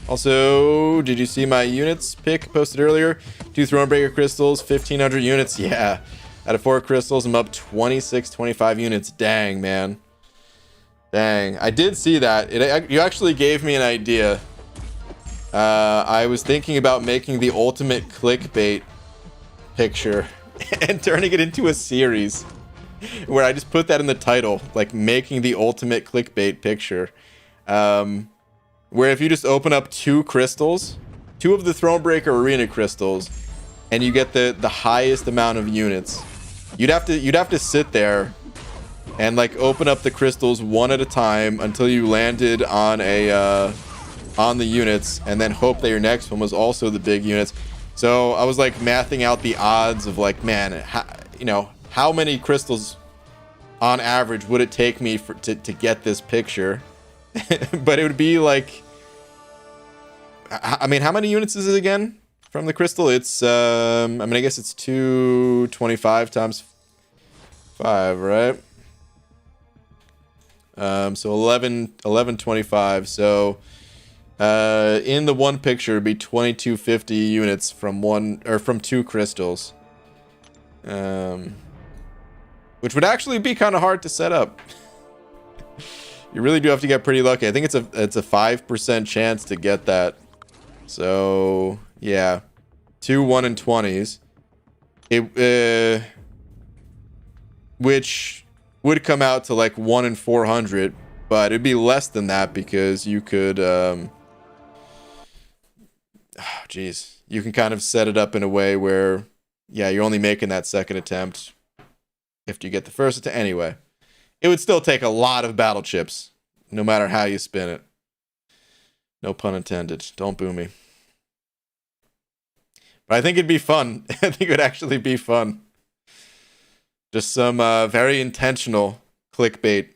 S1: Also, did you see my units pick posted earlier? 2 Thronebreaker crystals, 1,500 units. Yeah, out of 4 crystals, I'm up 25 units. Dang, man. Dang, I did see that. You actually gave me an idea. I was thinking about making the ultimate clickbait picture and turning it into a series where I just put that in the title, like making the ultimate clickbait picture. Where if you just open up 2 crystals, 2 of the Thronebreaker arena crystals, and you get the highest amount of units, you'd have to sit there and like open up the crystals one at a time until you landed on on the units, and then hope that your next one was also the big units. So I was like mathing out the odds of like, man, how many crystals on average would it take me to get this picture? But it would be like, I mean, how many units is it again from the crystal? It's I mean, I guess it's 225 times 5, right? So 1125. So In the one picture, it'd be 2250 units from from 2 crystals. Which would actually be kind of hard to set up. You really do have to get pretty lucky. I think it's a 5% chance to get that. So yeah, 2 1 and 20s. Which would come out to like 1 in 400, but it'd be less than that because you could you can kind of set it up in a way where, yeah, you're only making that second attempt if you get the first attempt. Anyway, it would still take a lot of battle chips, no matter how you spin it. No pun intended. Don't boo me. But I think it'd be fun. I think it would actually be fun. Just some very intentional clickbait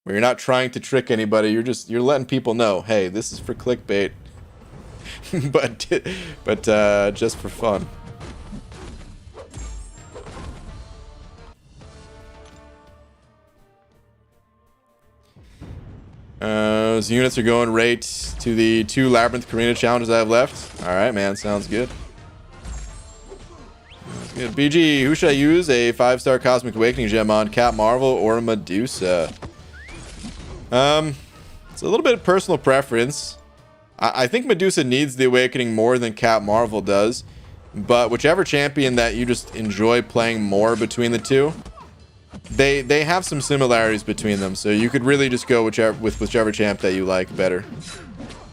S1: where you're not trying to trick anybody. You're letting people know, hey, this is for clickbait. but just for fun. Those units are going right to the 2 Labyrinth Arena challenges I have left. Alright, man. Sounds good. Sounds good. BG, who should I use? A 5-star Cosmic Awakening gem on? Cap Marvel or Medusa? It's a little bit of personal preference. I think Medusa needs the Awakening more than Cap Marvel does. But whichever champion that you just enjoy playing more between the two, they have some similarities between them, so you could really just go with whichever champ that you like better.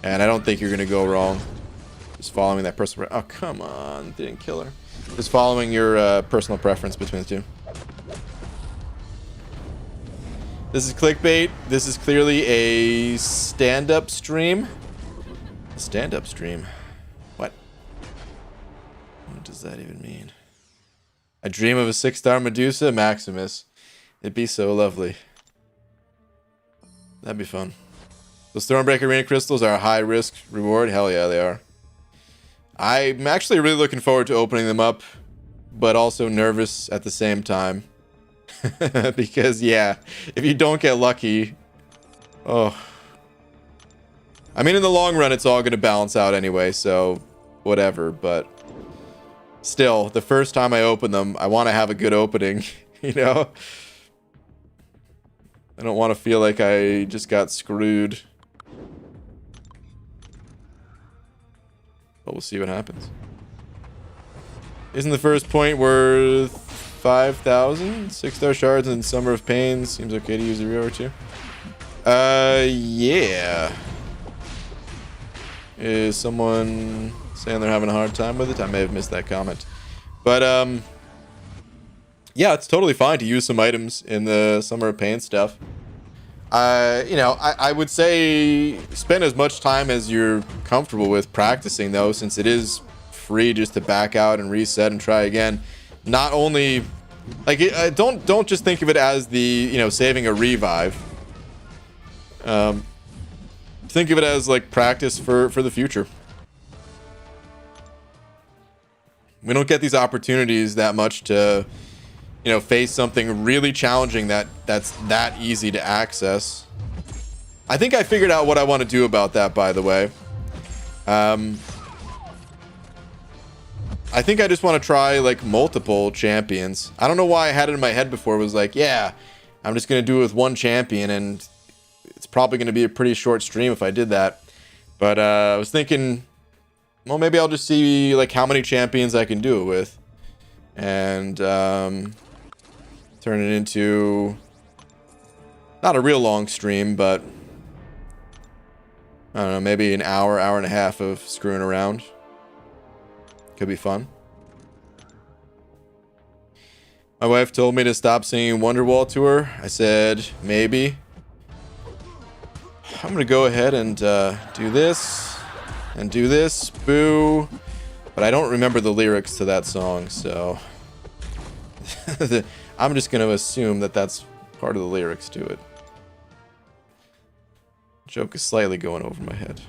S1: And I don't think you're gonna go wrong. Just following that personal. Oh, come on, didn't kill her. Just following your personal preference between the two. This is clickbait. This is clearly a stand-up stream. Stand-up stream. What? What does that even mean? I dream of a 6-star Medusa Maximus. It'd be so lovely. That'd be fun. Those Thronebreaker Arena crystals are a high risk reward. Hell yeah, they are. I'm actually really looking forward to opening them up, but also nervous at the same time. Because yeah, if you don't get lucky, oh. I mean, in the long run, it's all going to balance out anyway, so whatever, but still, the first time I open them, I want to have a good opening, you know? I don't want to feel like I just got screwed. But we'll see what happens. Isn't the first point worth 5,000? 6-star shards and Summer of Pain. Seems okay to use a reroll too. Yeah. Is someone saying they're having a hard time with it? I may have missed that comment. But, yeah, it's totally fine to use some items in the Summer of Pain stuff. You know, I would say spend as much time as you're comfortable with practicing, though, since it is free just to back out and reset and try again. Not only, like, don't just think of it as the, you know, saving a revive. Think of it as, like, practice for the future. We don't get these opportunities that much to, you know, face something really challenging that's that easy to access. I think I figured out what I want to do about that, by the way. I think I just want to try, like, multiple champions. I don't know why I had it in my head before. It was like, yeah, I'm just going to do it with one champion, and it's probably going to be a pretty short stream if I did that. But I was thinking, well, maybe I'll just see, like, how many champions I can do it with. And turn it into not a real long stream, but I don't know, maybe an hour, hour and a half of screwing around. Could be fun. My wife told me to stop singing Wonderwall to her. I said, maybe. I'm going to go ahead and do this. And do this. Boo. But I don't remember the lyrics to that song, so I'm just going to assume that that's part of the lyrics to it. Joke is slightly going over my head.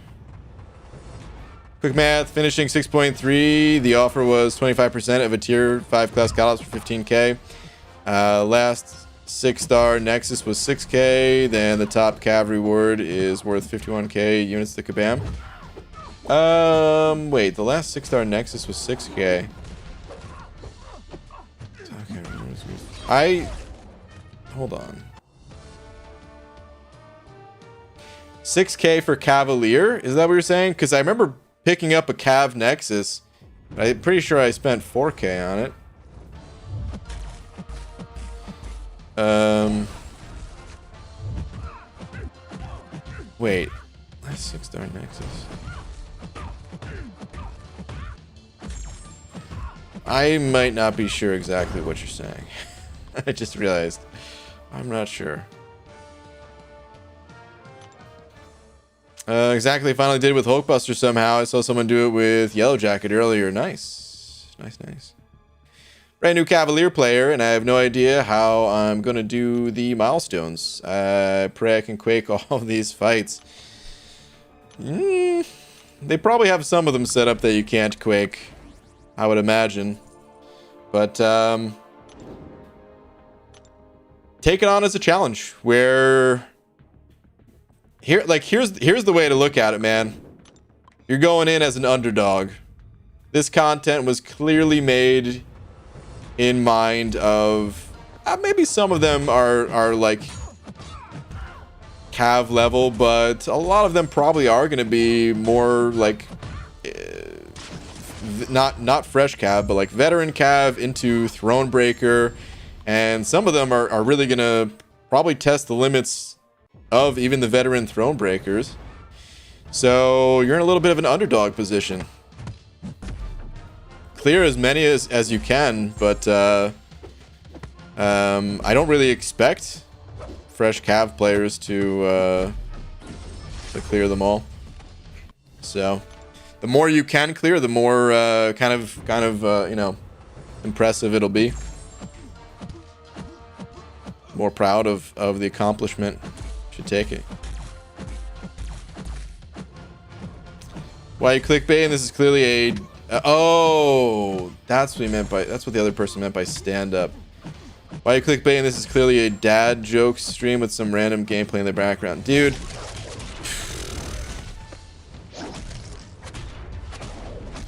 S1: Quick math, finishing 6.3. The offer was 25% of a tier 5 class call for 15k. Last 6-star Nexus was 6k. Then the top cav reward is worth 51k units to Kabam. Wait, the last 6-star Nexus was 6k. Hold on. 6k for Cavalier? Is that what you're saying? Because I remember picking up a Cav Nexus. I'm pretty sure I spent 4k on it. Wait. That's 6-star Nexus. I might not be sure exactly what you're saying. I just realized. I'm not sure. Exactly. Finally did it with Hulkbuster somehow. I saw someone do it with Yellow Jacket earlier. Nice. Nice, nice. Brand new Cavalier player, and I have no idea how I'm going to do the milestones. I pray I can quake all of these fights. They probably have some of them set up that you can't quake, I would imagine. But take it on as a challenge where here's the way to look at it, man. You're going in as an underdog. This content was clearly made in mind of maybe some of them are like Cav level, but a lot of them probably are going to be more like not fresh Cav, but like veteran Cav into Thronebreaker, and some of them are really going to probably test the limits of even the veteran Thronebreakers. So you're in a little bit of an underdog position. Clear as many as you can, but I don't really expect fresh Cav players to clear them all. So the more you can clear, the more kind of you know, impressive it'll be. More proud of the accomplishment. Should take it. Why you clickbait? This is clearly a oh, that's what he meant by, that's what the other person meant by stand up. Why you clickbait? This is clearly a dad joke stream with some random gameplay in the background, dude.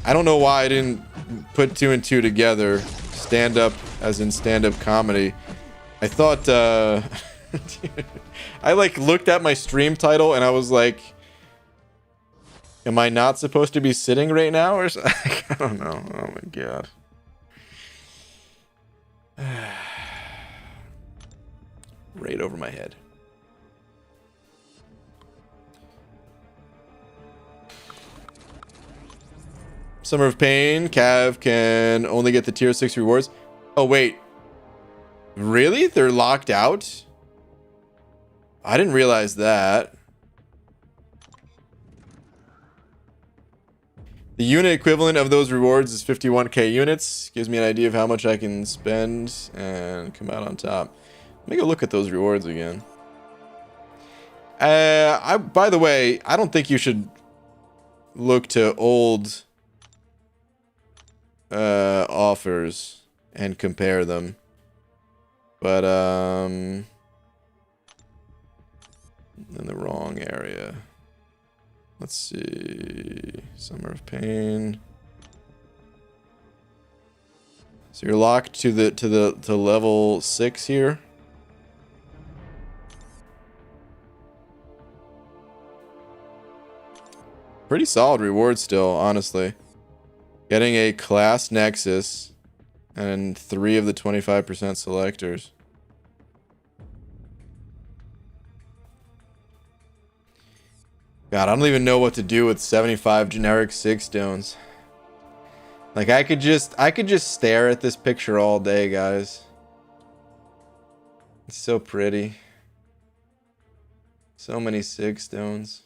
S1: I don't know why I didn't put 2 and 2 together. Stand up as in stand up comedy. I thought dude, I like looked at my stream title and I was like, am I not supposed to be sitting right now or something? I don't know. Oh my god. Right over my head. Summer of Pain. Cav can only get the tier 6 rewards. Oh wait. Really? They're locked out? I didn't realize that. The unit equivalent of those rewards is 51k units. Gives me an idea of how much I can spend and come out on top. Let me go look at those rewards again. By the way, I don't think you should look to old offers and compare them. But in the wrong area. Let's see. Summer of Pain. So you're locked to level 6 here. Pretty solid reward still, honestly. Getting a class Nexus and 3 of the 25% selectors. God, I don't even know what to do with 75 generic 6 stones. Like I could just stare at this picture all day, guys. It's so pretty. So many 6 stones.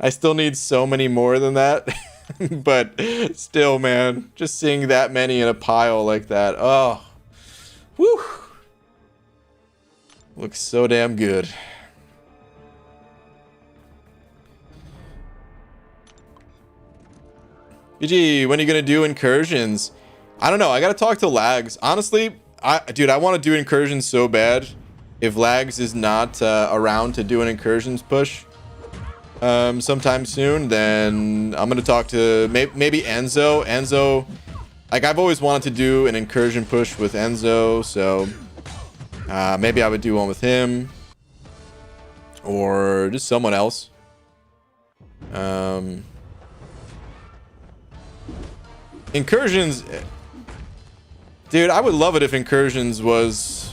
S1: I still need so many more than that. But still, man, just seeing that many in a pile like that. Oh. Whew. Looks so damn good. GG, when are you gonna do Incursions? I don't know. I gotta talk to Lags. Honestly, dude, I want to do Incursions so bad. If Lags is not around to do an Incursions push sometime soon, then I'm gonna talk to maybe Enzo. Enzo, like I've always wanted to do an Incursion push with Enzo, so maybe I would do one with him or just someone else. Incursions, dude, I would love it if Incursions was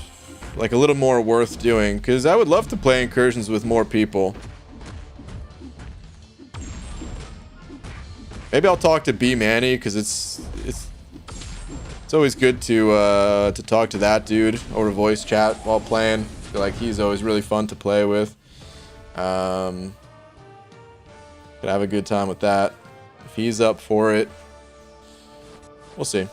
S1: like a little more worth doing, because I would love to play Incursions with more people. Maybe I'll talk to B Manny, because it's always good to talk to that dude over voice chat while playing. I feel like he's always really fun to play with. Could have a good time with that if he's up for it. We'll see.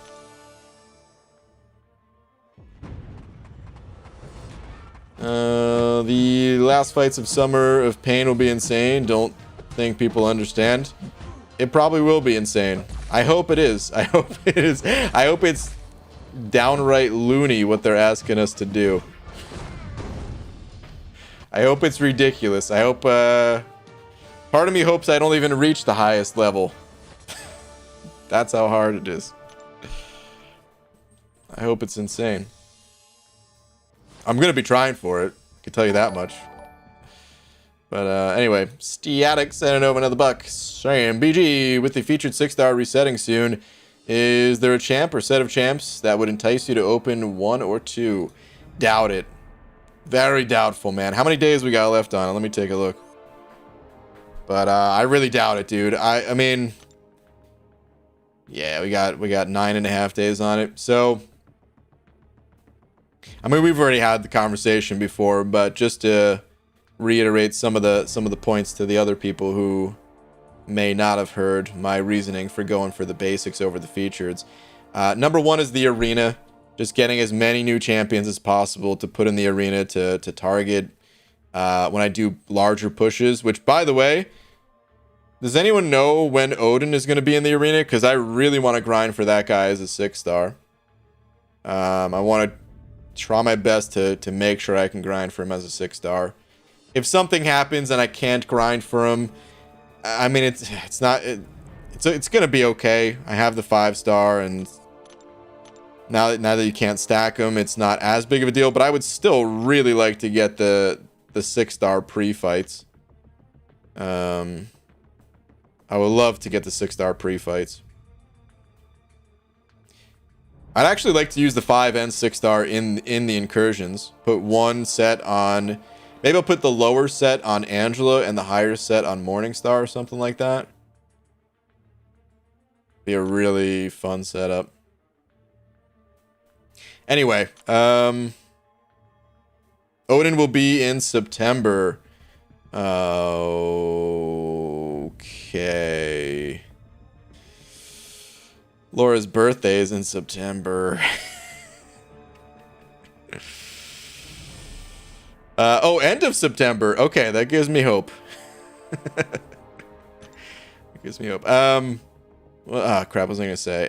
S1: The last fights of Summer of Pain will be insane. Don't think people understand. It probably will be insane. I hope it is. I hope it is. I hope it's downright loony what they're asking us to do. I hope it's ridiculous. I hope, part of me hopes I don't even reach the highest level. That's how hard it is. I hope it's insane. I'm going to be trying for it. I can tell you that much. But anyway, Static sending over another buck. Saying, BG, with the featured 6-star resetting soon, is there a champ or set of champs that would entice you to open 1 or 2? Doubt it. Very doubtful, man. How many days we got left on it? Let me take a look. But I really doubt it, dude. I mean, yeah, we got 9.5 days on it. So, I mean, we've already had the conversation before, but just to reiterate some of the points to the other people who may not have heard my reasoning for going for the basics over the features. Number 1 is the arena. Just getting as many new champions as possible to put in the arena to target when I do larger pushes. Which, by the way, does anyone know when Odin is going to be in the arena? Because I really want to grind for that guy as a 6-star. I want to try my best to make sure I can grind for him as a 6-star. If something happens and I can't grind for him, I mean, it's gonna be okay. I have the 5-star, and now that you can't stack them, it's not as big of a deal. But I would still really like to get the 6-star pre-fights. I would love to get the 6-star pre-fights. I'd actually like to use the 5 and 6-star in the Incursions. Put one set on. Maybe I'll put the lower set on Angela and the higher set on Morningstar or something like that. Be a really fun setup. Anyway, Odin will be in September. Okay. Laura's birthday is in September. Oh, end of September. Okay, that gives me hope. It gives me hope. Well, crap, what was I gonna say?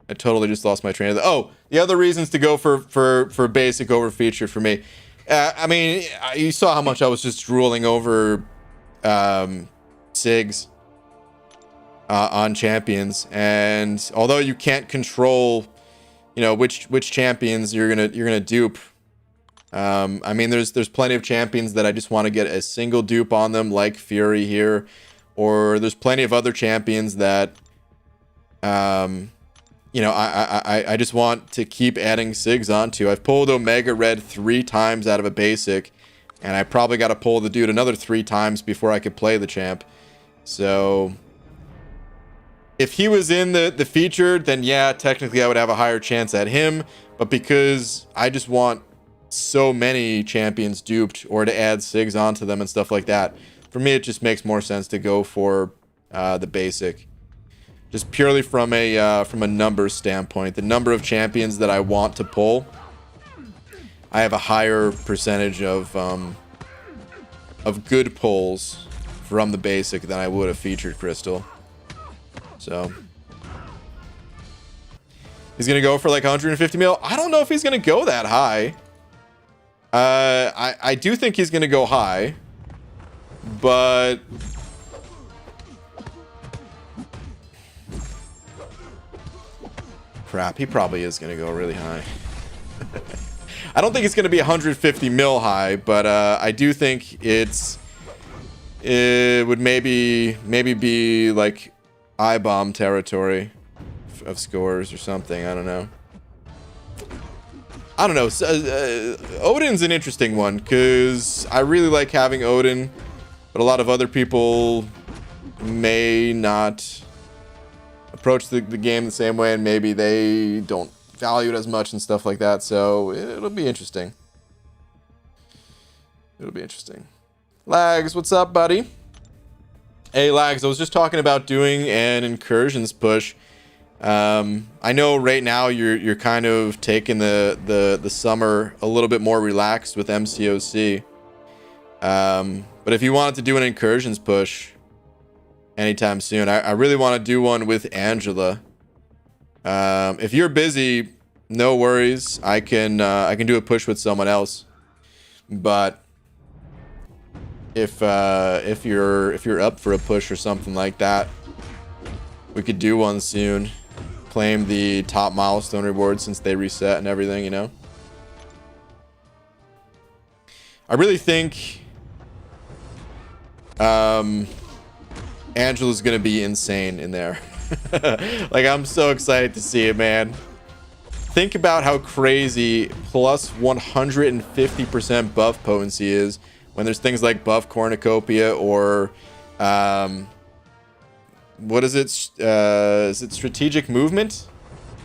S1: I totally just lost my train of thought. Oh, the other reasons to go for basic over featured for me. I mean, you saw how much I was just drooling over SIGs on champions, and although you can't control, you know, which champions you're gonna dupe. I mean, there's plenty of champions that I just want to get a single dupe on them, like Fury here, or there's plenty of other champions that, you know, I just want to keep adding SIGs onto. I've pulled Omega Red 3 times out of a basic, and I probably got to pull the dude another 3 times before I could play the champ. So, if he was in the featured, then yeah, technically I would have a higher chance at him, but because I just want so many champions duped or to add SIGs onto them and stuff like that, for me it just makes more sense to go for the basic, just purely from a numbers standpoint. The number of champions that I want to pull, I have a higher percentage of good pulls from the basic than I would a featured crystal. So He's gonna go for like 150 mil. I don't know if he's gonna go that high. I do think he's gonna go high, but crap, he probably is gonna go really high. I don't think it's gonna be 150 mil high, but I do think it would maybe be like I-bomb territory of scores or something. I don't know. Odin's an interesting one because I really like having Odin, but a lot of other people may not approach the game the same way, and maybe they don't value it as much and stuff like that. So it'll be interesting. It'll be interesting. Lags, what's up, buddy? Hey, Lags, I was just talking about doing an Incursions push. I know right now you're kind of taking the summer a little bit more relaxed with MCOC. But if you wanted to do an Incursions push anytime soon, I really want to do one with Angela. If you're busy, no worries. I can do a push with someone else. But if you're up for a push or something like that, we could do one soon. Claim the top milestone reward since they reset and everything, you know. I really think Angela's gonna be insane in there. Like, I'm so excited to see it, man. Think about how crazy plus 150% buff potency is when there's things like buff cornucopia or what is it? Is it strategic movement?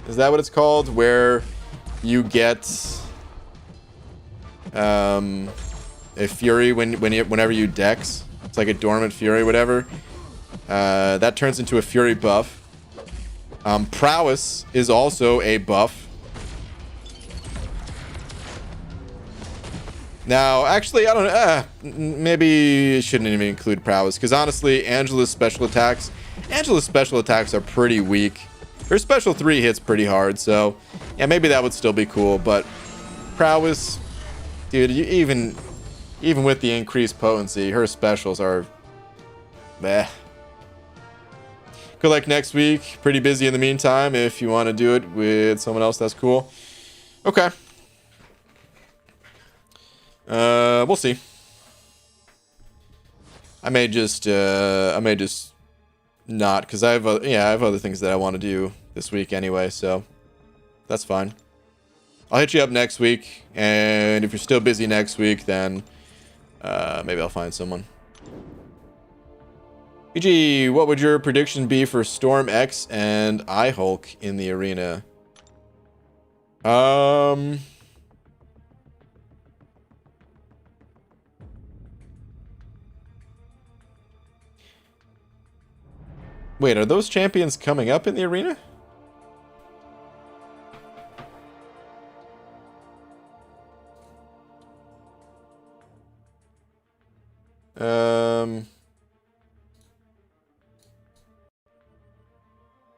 S1: Is that what it's called? Where you get a fury whenever you dex. It's like a dormant fury, whatever. That turns into a fury buff. Prowess is also a buff. Now, actually, I don't know. Maybe it shouldn't even include prowess, because honestly, Angela's special attacks are pretty weak. Her special 3 hits pretty hard, so yeah, maybe that would still be cool. But prowess, dude, even with the increased potency, her specials are meh. Good luck next week. Pretty busy in the meantime. If you want to do it with someone else, that's cool. Okay. We'll see. I may just not, because I have other things that I want to do this week anyway, so that's fine. I'll hit you up next week, and if you're still busy next week, then maybe I'll find someone. BG, what would your prediction be for Storm X and iHulk in the arena? Wait, are those champions coming up in the arena?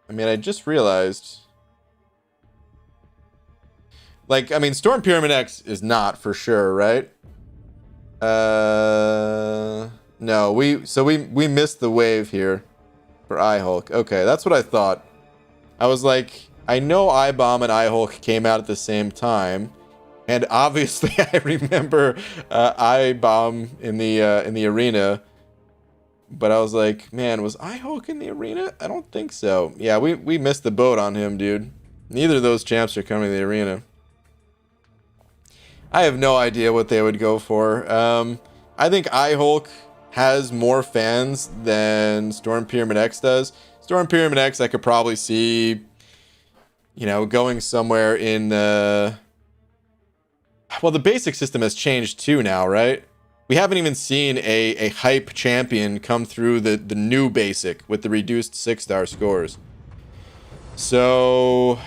S1: I mean, I just realized. Like, I mean, Storm Pyramid X is not for sure, right? No, we missed the wave here. For iHulk. Okay, that's what I thought. I was like, I know iBomb and iHulk came out at the same time, and obviously I remember iBomb in the arena, but I was like, man, was iHulk in the arena? I don't think so. Yeah, we missed the boat on him, dude. Neither of those champs are coming to the arena. I have no idea what they would go for. I think iHulk has more fans than Storm Pyramid X does. Storm Pyramid X, I could probably see, you know, going somewhere in the... Well, the basic system has changed too now, right? We haven't even seen a hype champion come through the new basic with the reduced 6-star scores. So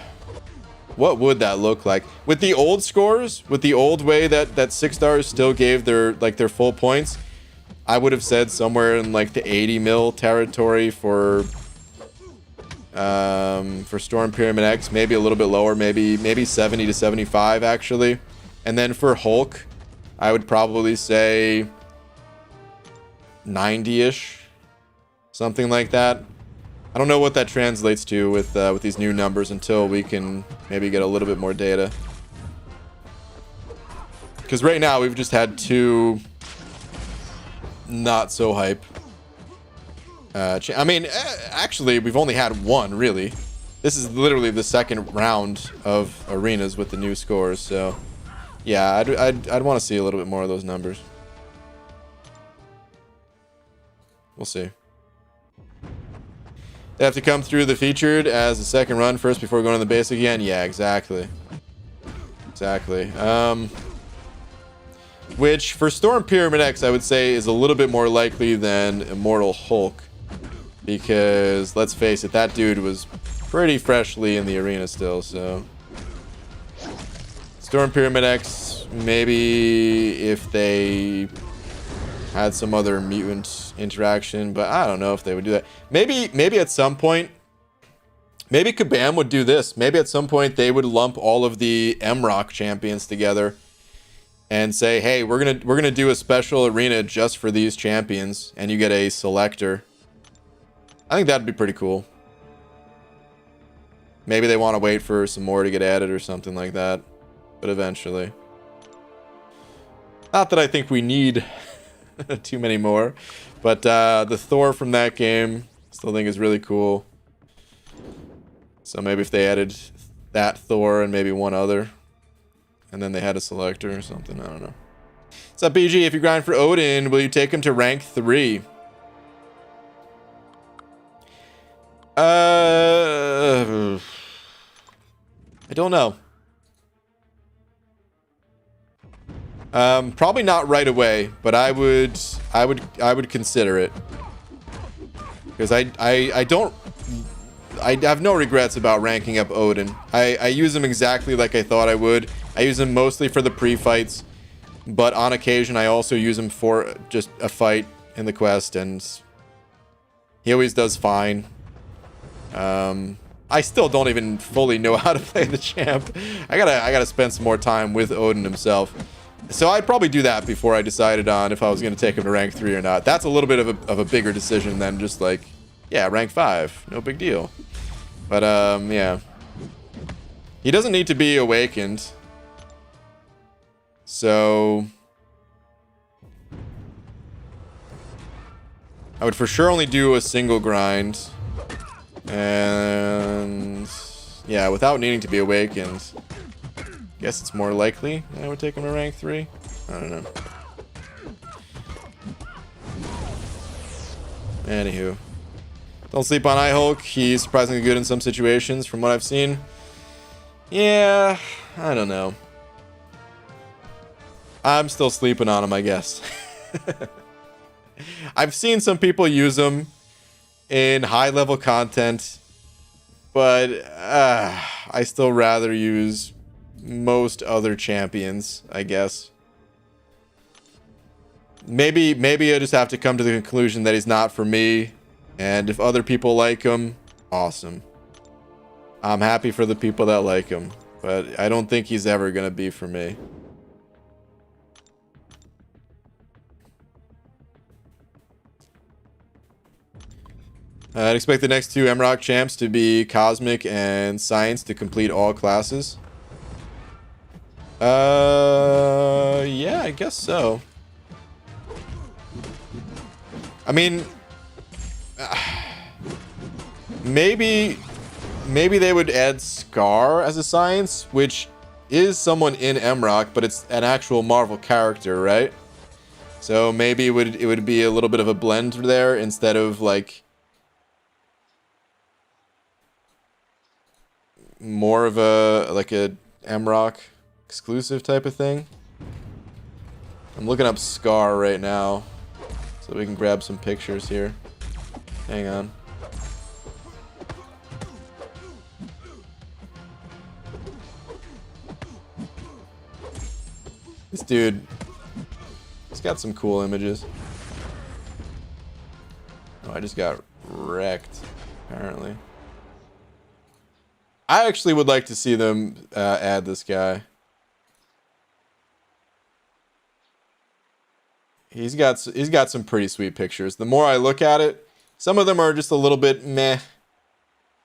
S1: what would that look like? With the old scores, with the old way that 6 stars still gave their full points, I would have said somewhere in like the 80 mil territory for For Storm Pyramid X, maybe a little bit lower, maybe 70 to 75 actually. And then for Hulk, I would probably say 90-ish, something like that. I don't know what that translates to with these new numbers until we can maybe get a little bit more data. Because right now we've just had 2 not so hype. I mean, actually, we've only had 1 really. This is literally the second round of arenas with the new scores. So, yeah, I'd want to see a little bit more of those numbers. We'll see. They have to come through the featured as the second run first before going to the basic again. Yeah, exactly. Exactly. Which for Storm Pyramid X, I would say is a little bit more likely than Immortal Hulk. Because, let's face it, that dude was pretty freshly in the arena still, so... Storm Pyramid X, maybe if they had some other mutant interaction, but I don't know if they would do that. Maybe at some point, maybe Kabam would do this. Maybe at some point they would lump all of the M-Rock champions together and say, hey, we're gonna do a special arena just for these champions, and you get a selector. I think that'd be pretty cool. Maybe they want to wait for some more to get added or something like that. But eventually. Not that I think we need too many more. But the Thor from that game, still think is really cool. So maybe if they added that Thor and maybe one other. And then they had a selector or something. I don't know. What's up, BG? If you grind for Odin, will you take him to rank 3? I don't know. Probably not right away, but I would consider it. Because I have no regrets about ranking up Odin. I use him exactly like I thought I would. I use him mostly for the pre-fights, but on occasion I also use him for just a fight in the quest, and he always does fine. I still don't even fully know how to play the champ. I gotta spend some more time with Odin himself. So I'd probably do that before I decided on if I was gonna take him to rank 3 or not. That's a little bit of a bigger decision than just like, yeah, rank 5, no big deal. But yeah, he doesn't need to be awakened. So I would for sure only do a single grind. And yeah, without needing to be awakened, guess it's more likely that I would take him to rank 3. I don't know. Anywho, don't sleep on iHulk. He's surprisingly good in some situations from what I've seen. Yeah, I don't know. I'm still sleeping on him, I guess. I've seen some people use him in high-level content, but I still rather use most other champions, I guess. Maybe I just have to come to the conclusion that he's not for me, and if other people like him, awesome. I'm happy for the people that like him, but I don't think he's ever gonna be for me. I'd expect the next 2 MROC champs to be Cosmic and Science to complete all classes. Yeah, I guess so. I mean, maybe they would add Scar as a Science, which is someone in MROC, but it's an actual Marvel character, right? So maybe it would be a little bit of a blend there instead of like more of a MROC exclusive type of thing. I'm looking up Scar right now so we can grab some pictures here. Hang on. This dude, he's got some cool images. Oh, I just got wrecked, apparently. I actually would like to see them add this guy. He's got some pretty sweet pictures. The more I look at it, some of them are just a little bit meh.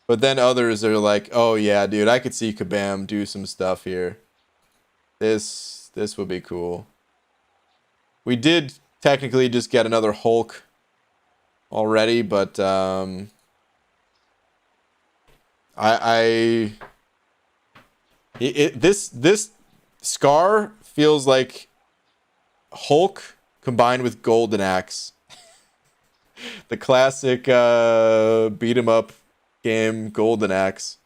S1: But then others are like, oh yeah, dude, I could see Kabam do some stuff here. This would be cool. We did technically just get another Hulk already, but this Scar feels like Hulk combined with Golden Axe. The classic beat 'em up game Golden Axe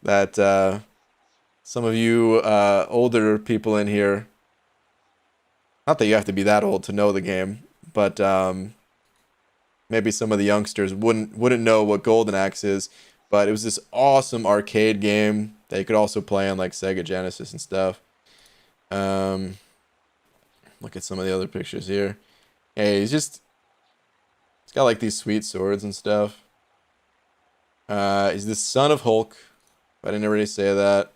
S1: that some of you older people in here, not that you have to be that old to know the game, but maybe some of the youngsters wouldn't know what Golden Axe is, but it was this awesome arcade game that you could also play on like Sega Genesis and stuff. Look at some of the other pictures here. Hey, he's got like these sweet swords and stuff. He's the son of Hulk. I didn't already say that.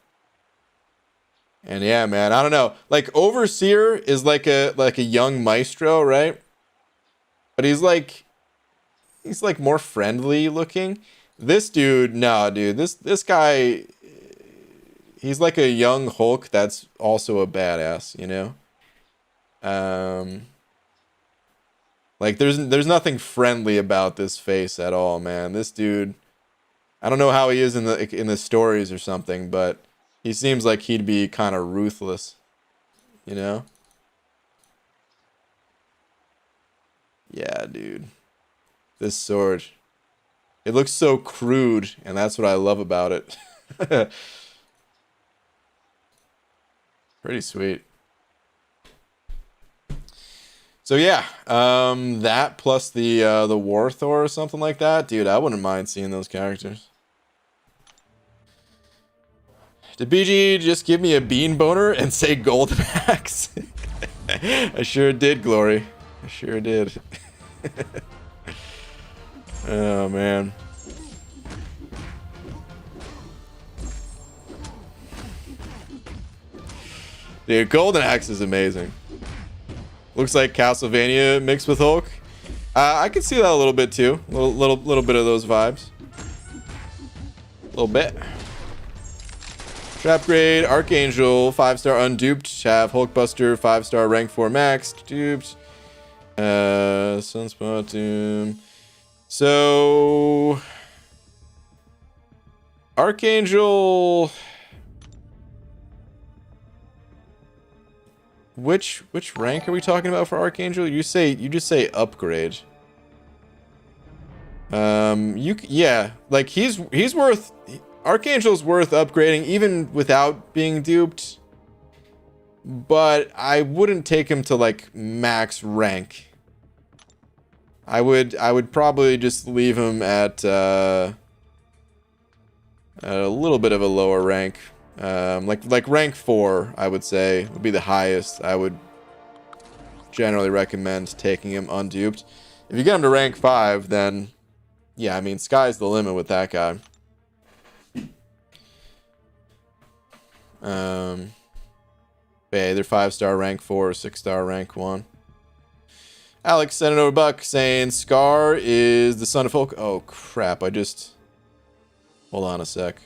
S1: And yeah, man, I don't know. Like Overseer is like a young maestro, right? But he's like more friendly looking. This dude, no, dude. This guy, he's like a young Hulk that's also a badass, you know? Like there's nothing friendly about this face at all, man. This dude, I don't know how he is in the stories or something, but he seems like he'd be kind of ruthless, you know? Yeah, dude. This sword, it looks so crude, and that's what I love about it. Pretty sweet. So yeah, that plus the War Thor or something like that, dude. I wouldn't mind seeing those characters. Did BG just give me a bean boner and say Golden Axe? I sure did, Glory. I sure did. Oh man. Dude, Golden Axe is amazing. Looks like Castlevania mixed with Hulk. I could see that a little bit too. Little bit of those vibes. A little bit. Trap grade, Archangel, 5-star unduped. Have Hulkbuster, 5-star rank 4 maxed, duped. Sunspot Doom. So Archangel. Which rank are we talking about for Archangel? You just say upgrade. Yeah, like he's worth, Archangel's worth upgrading even without being duped. But I wouldn't take him to like max rank. I would probably just leave him at a little bit of a lower rank. Like rank 4, I would say would be the highest. I would generally recommend taking him unduped. If you get him to rank 5, then yeah, I mean, sky's the limit with that guy. Either 5-star rank 4 or 6-star rank 1. Alex sent over Buck saying Scar is the son of Hulk. Oh crap! Hold on a sec.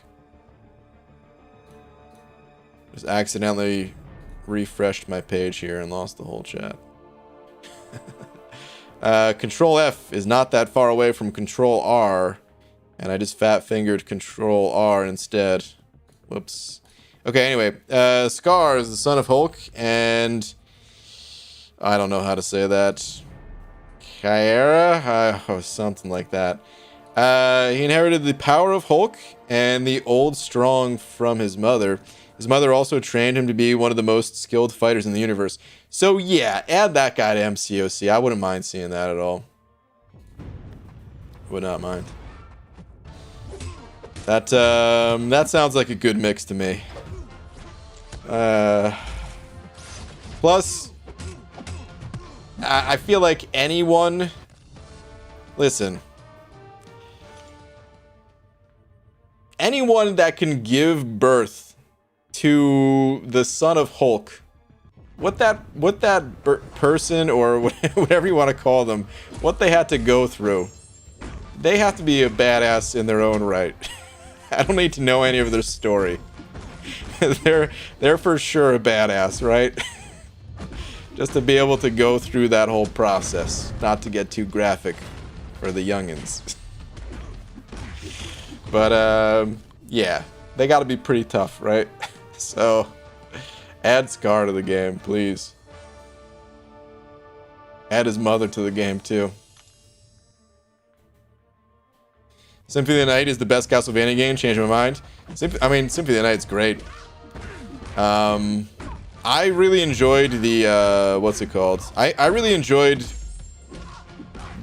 S1: Just accidentally refreshed my page here and lost the whole chat. Control F is not that far away from Control R, and I just fat-fingered Control R instead. Whoops. Okay, anyway, Scar is the son of Hulk, and I don't know how to say that. Kyera? Oh, something like that. He inherited the power of Hulk and the old strong from his mother. His mother also trained him to be one of the most skilled fighters in the universe. So yeah, add that guy to MCOC. I wouldn't mind seeing that at all. Would not mind. That sounds like a good mix to me. Plus, I feel like anyone... Listen. anyone that can give birth to the son of Hulk, what that person or whatever you want to call them, what they had to go through, they have to be a badass in their own right. I don't need to know any of their story. they're for sure a badass, right? Just to be able to go through that whole process, not to get too graphic for the youngins. But yeah, they got to be pretty tough, right? So add Scar to the game, please. Add his mother to the game too. Symphony of the Night is the best Castlevania game. Changed my mind. Symphony of the Night's great. I really enjoyed the what's it called? I really enjoyed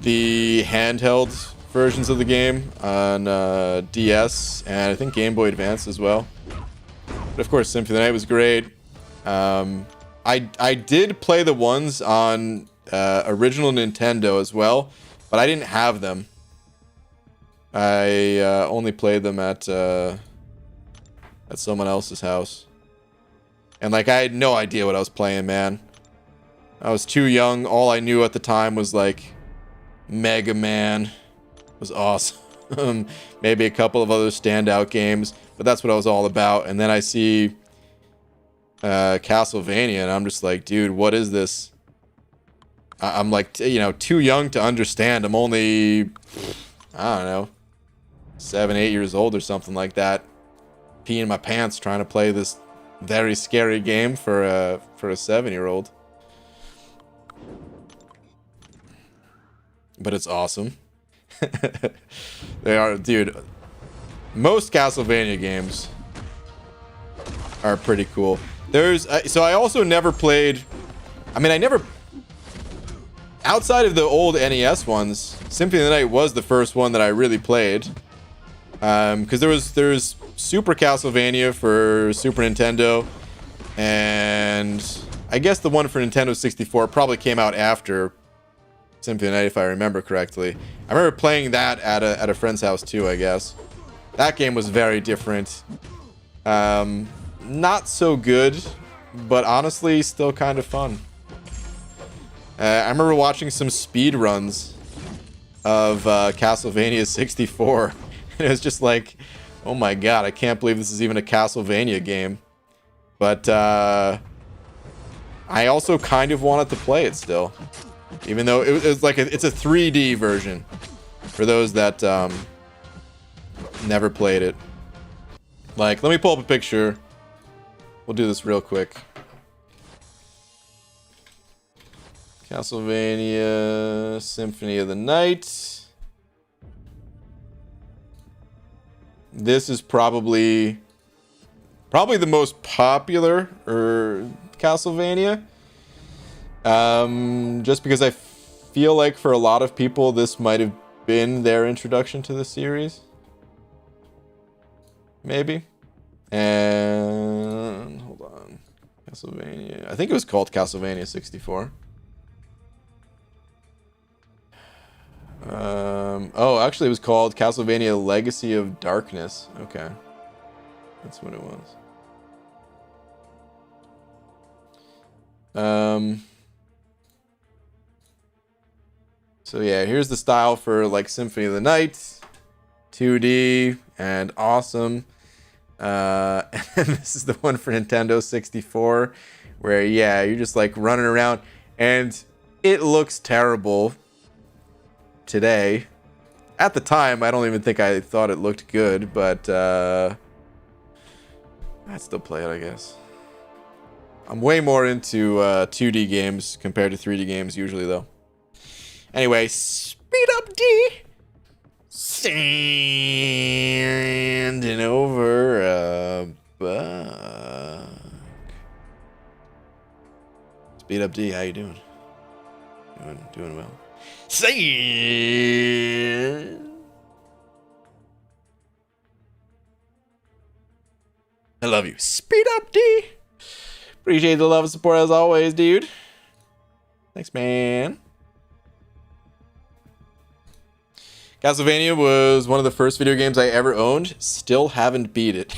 S1: the handheld versions of the game on DS and I think Game Boy Advance as well. But of course, Symphony of the Night was great. I did play the ones on original Nintendo as well, but I didn't have them. I only played them at someone else's house. And like I had no idea what I was playing, man. I was too young. All I knew at the time was like Mega Man was awesome. Maybe a couple of other standout games, but that's what I was all about. And then I see Castlevania and I'm just like, dude, what is this? I'm like, you know, too young to understand. I'm only, I don't know, 7, 8 years old or something like that. Peeing my pants trying to play this very scary game for a 7-year-old. But it's awesome. They are, dude. Most Castlevania games are pretty cool. There's so I also never played. I mean, I never. Outside of the old NES ones, Symphony of the Night was the first one that I really played. Because there's Super Castlevania for Super Nintendo, and I guess the one for Nintendo 64 probably came out after Symphony of the Night, if I remember correctly. I remember playing that at a friend's house too, I guess. That game was very different. Not so good, but honestly still kind of fun. I remember watching some speed runs of Castlevania 64. And it was just like, oh my god, I can't believe this is even a Castlevania game. But I also kind of wanted to play it still. Even though it was like it's a 3D version. For those that never played it. Like, let me pull up a picture. We'll do this real quick. Castlevania Symphony of the Night. This is probably the most popular Castlevania. Just because I feel like for a lot of people this might have been their introduction to the series. Maybe. And hold on. Castlevania. I think it was called Castlevania 64. Oh, actually it was called Castlevania Legacy of Darkness. Okay. That's what it was. So yeah, here's the style for like Symphony of the Night. 2D and awesome. And this is the one for Nintendo 64 where yeah, you're just like running around and it looks terrible today. At the time, I don't even think I thought it looked good, but I'd still play it, I guess. I'm way more into 2D games compared to 3D games usually, though. Anyway, speed up D. Sanding over a bug. Speed up D, how you doing? Doing well. Say I love you. Speed up, D. Appreciate the love and support as always, dude. Thanks, man. Castlevania was one of the first video games I ever owned. Still haven't beat it.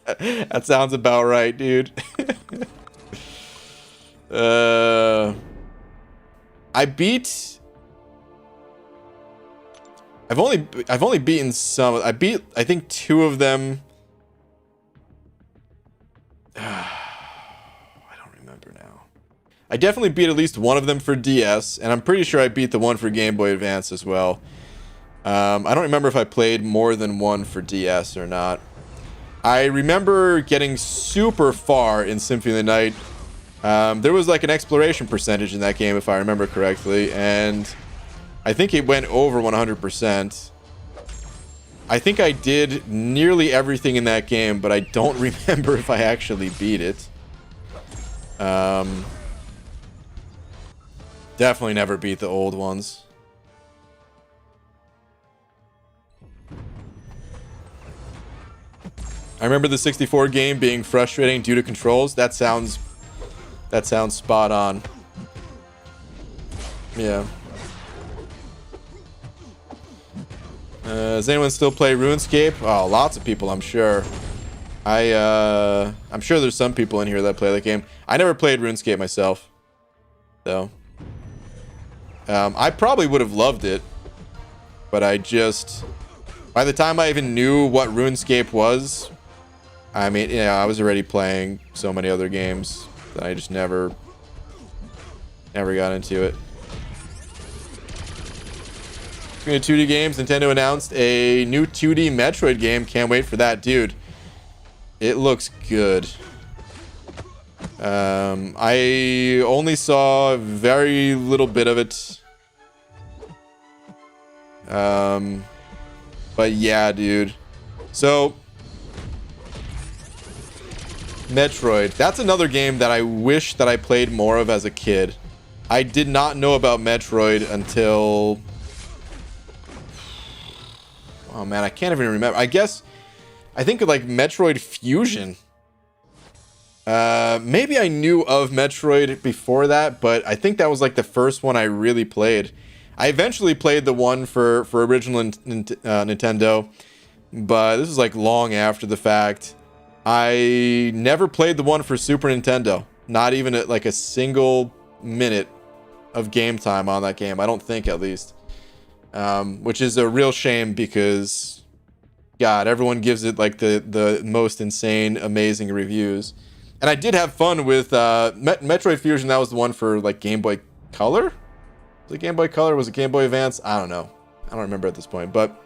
S1: That sounds about right, dude. I beat. I've only beaten some. I beat, I think, 2 of them. I don't remember now. I definitely beat at least one of them for DS, and I'm pretty sure I beat the one for Game Boy Advance as well. I don't remember if I played more than one for DS or not. I remember getting super far in Symphony of the Night. There was like an exploration percentage in that game, if I remember correctly, and I think it went over 100%. I think I did nearly everything in that game, but I don't remember if I actually beat it. Definitely never beat the old ones. I remember the 64 game being frustrating due to controls. That sounds spot on. Yeah. Does anyone still play RuneScape? Oh, lots of people, I'm sure. I'm sure there's some people in here that play that game. I never played RuneScape myself, though. I probably would have loved it, but I just, by the time I even knew what RuneScape was, I mean, yeah, I was already playing so many other games that I just never got into it. Speaking of 2D games, Nintendo announced a new 2D Metroid game. Can't wait for that, dude. It looks good. I only saw very little bit of it. But yeah, dude. So, Metroid. That's another game that I wish that I played more of as a kid. I did not know about Metroid until... Oh man, I can't even remember. I guess, I think of like Metroid Fusion. Maybe I knew of Metroid before that, but I think that was like the first one I really played. I eventually played the one for original Nintendo, but this is like long after the fact. I never played the one for Super Nintendo. Not even like a single minute of game time on that game. I don't think, at least. Which is a real shame because, God, everyone gives it like the most insane, amazing reviews. And I did have fun with Metroid Fusion. That was the one for like Game Boy Color. Was it Game Boy Color? Was it Game Boy Advance? I don't know. I don't remember at this point. But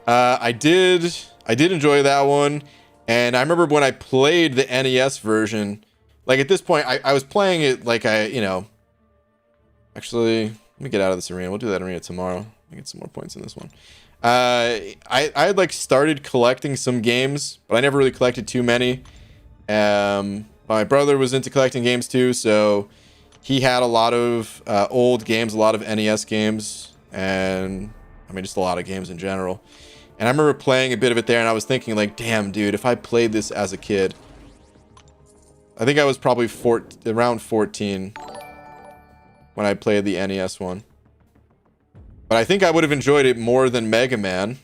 S1: I did enjoy that one. And I remember when I played the NES version. Like at this point, I was playing it like Actually, let me get out of this arena. We'll do that arena tomorrow. Let me get some more points in this one. I had like started collecting some games, but I never really collected too many. My brother was into collecting games too, so he had a lot of old games, a lot of NES games, and I mean just a lot of games in general. And I remember playing a bit of it there, and I was thinking like, damn, dude, if I played this as a kid. I think I was probably around 14 when I played the NES one. But I think I would have enjoyed it more than Mega Man.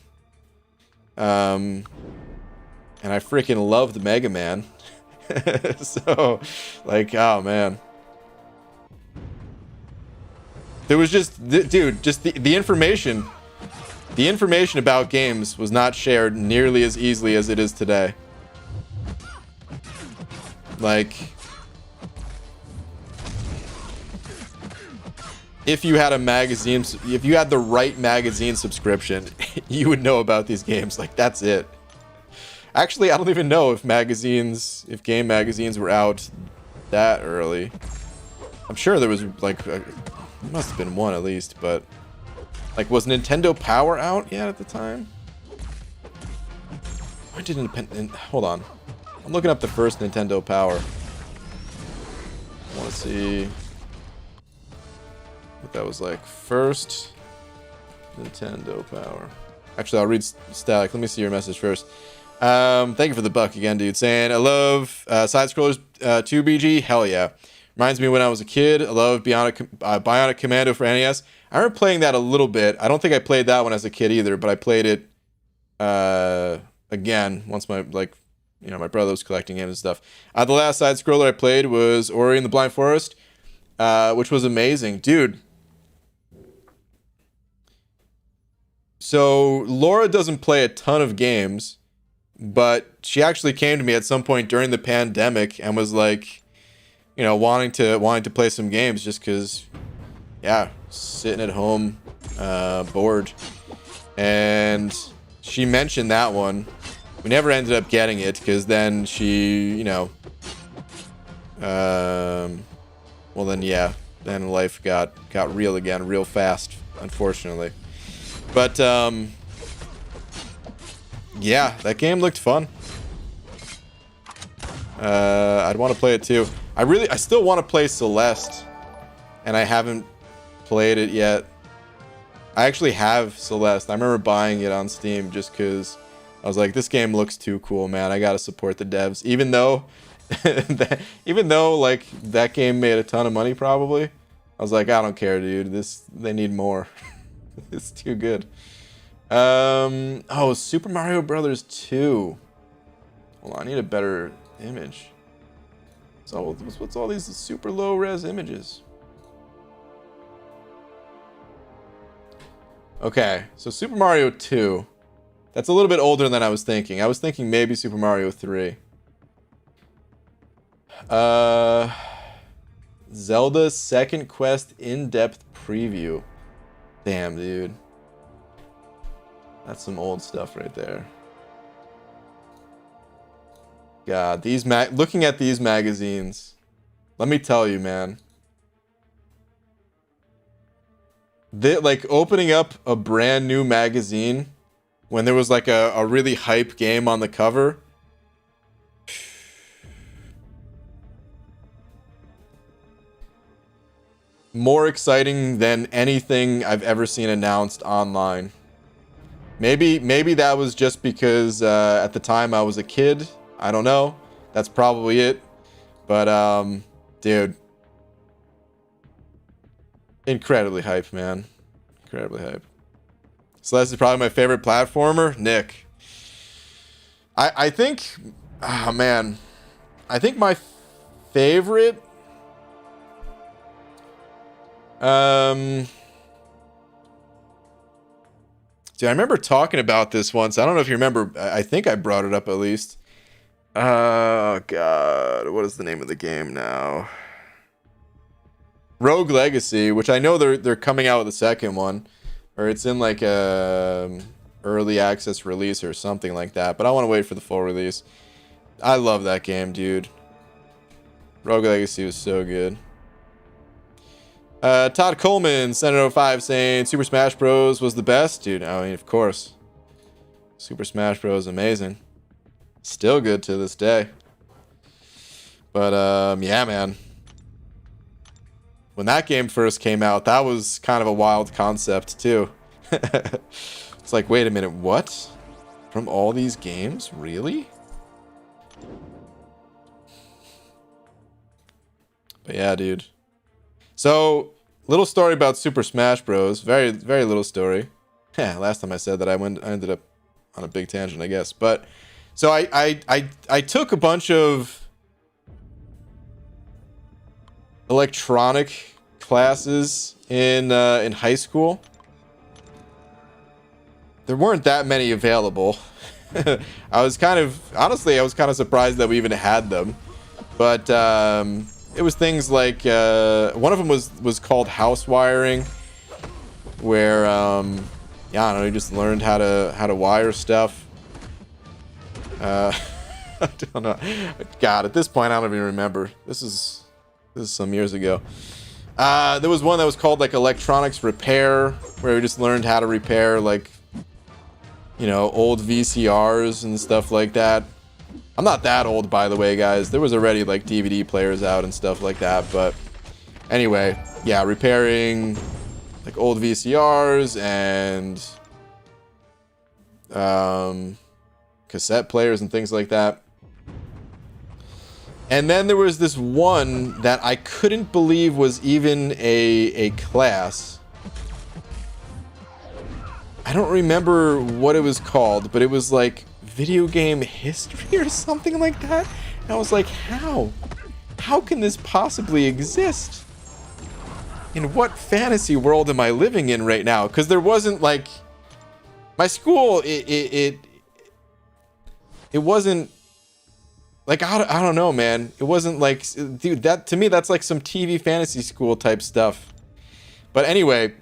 S1: And I freaking loved Mega Man. So, like, oh man. There was just, dude, just the information. The information about games was not shared nearly as easily as it is today. Like, if you had a magazine, if you had the right magazine subscription, you would know about these games. Like, that's it. Actually, I don't even know if game magazines were out that early. I'm sure there was like, there must have been one at least, but like, was Nintendo Power out yet at the time? When did hold on. I'm looking up the first Nintendo Power. I want to see what that was like. First Nintendo Power. Actually, I'll read Static. Let me see your message first. Thank you for the buck again, dude. Saying, I love side-scrollers 2BG. Hell yeah. Reminds me when I was a kid. I loved Bionic Commando for NES. I remember playing that a little bit. I don't think I played that one as a kid either, but I played it again once my my brother was collecting it and stuff. The last side scroller I played was Ori and the Blind Forest, which was amazing, dude. So Laura doesn't play a ton of games, but she actually came to me at some point during the pandemic and was like, wanting to play some games just because, yeah, sitting at home, bored. And she mentioned that one. We never ended up getting it because then she, well then life got real again real fast, unfortunately. But yeah, that game looked fun. I'd want to play it too. I still want to play Celeste, and I haven't played it yet. I actually have Celeste. I remember buying it on Steam just because I was like, this game looks too cool, man. I gotta support the devs, even though like that game made a ton of money probably. I was like, I don't care, dude. They need more. It's too good. Oh, Super Mario Brothers 2. Hold on, I need a better image. So what's all these super low res images? Okay, so Super Mario 2. That's a little bit older than I was thinking. I was thinking maybe Super Mario 3. Zelda Second Quest in-depth preview. Damn, dude. That's some old stuff right there. God, looking at these magazines, let me tell you, man. Like opening up a brand new magazine when there was like a really hype game on the cover. More exciting than anything I've ever seen announced online. Maybe that was just because at the time I was a kid. I don't know. That's probably it. But dude, incredibly hype, man. Incredibly hype. Celeste is probably my favorite platformer. Nick. I think, oh man, I think my favorite. Dude, I remember talking about this once. I don't know if you remember. I think I brought it up at least. Oh God, what is the name of the game now? Rogue Legacy, which I know they're coming out with a second one, or it's in like a early access release or something like that. But I want to wait for the full release. I love that game, dude. Rogue Legacy was so good. Todd Coleman, Senator 05, saying Super Smash Bros. Was the best. Dude, I mean, of course. Super Smash Bros. Amazing. Still good to this day. But, yeah, man. When that game first came out, that was kind of a wild concept, too. It's like, wait a minute, what? From all these games? Really? But yeah, dude. So, little story about Super Smash Bros. Very, very little story. Yeah, last time I said that I ended up on a big tangent, I guess. But so I took a bunch of electronic classes in high school. There weren't that many available. I was kind of surprised that we even had them. But it was things like one of them was called house wiring, where yeah, I don't know, you just learned how to wire stuff. I don't know. God, at this point I don't even remember. This is some years ago. There was one that was called like electronics repair, where we just learned how to repair like, you know, old VCRs and stuff like that. I'm not that old, by the way, guys. There was already like DVD players out and stuff like that. But anyway, yeah, repairing like old VCRs and cassette players and things like that. And then there was this one that I couldn't believe was even a class. I don't remember what it was called, but it was like video game history or something like that. And I was like, how? How can this possibly exist? In what fantasy world am I living in right now? Because there wasn't like my school. It wasn't like I don't know, man. It wasn't like, dude. That to me, that's like some TV fantasy school type stuff. But anyway,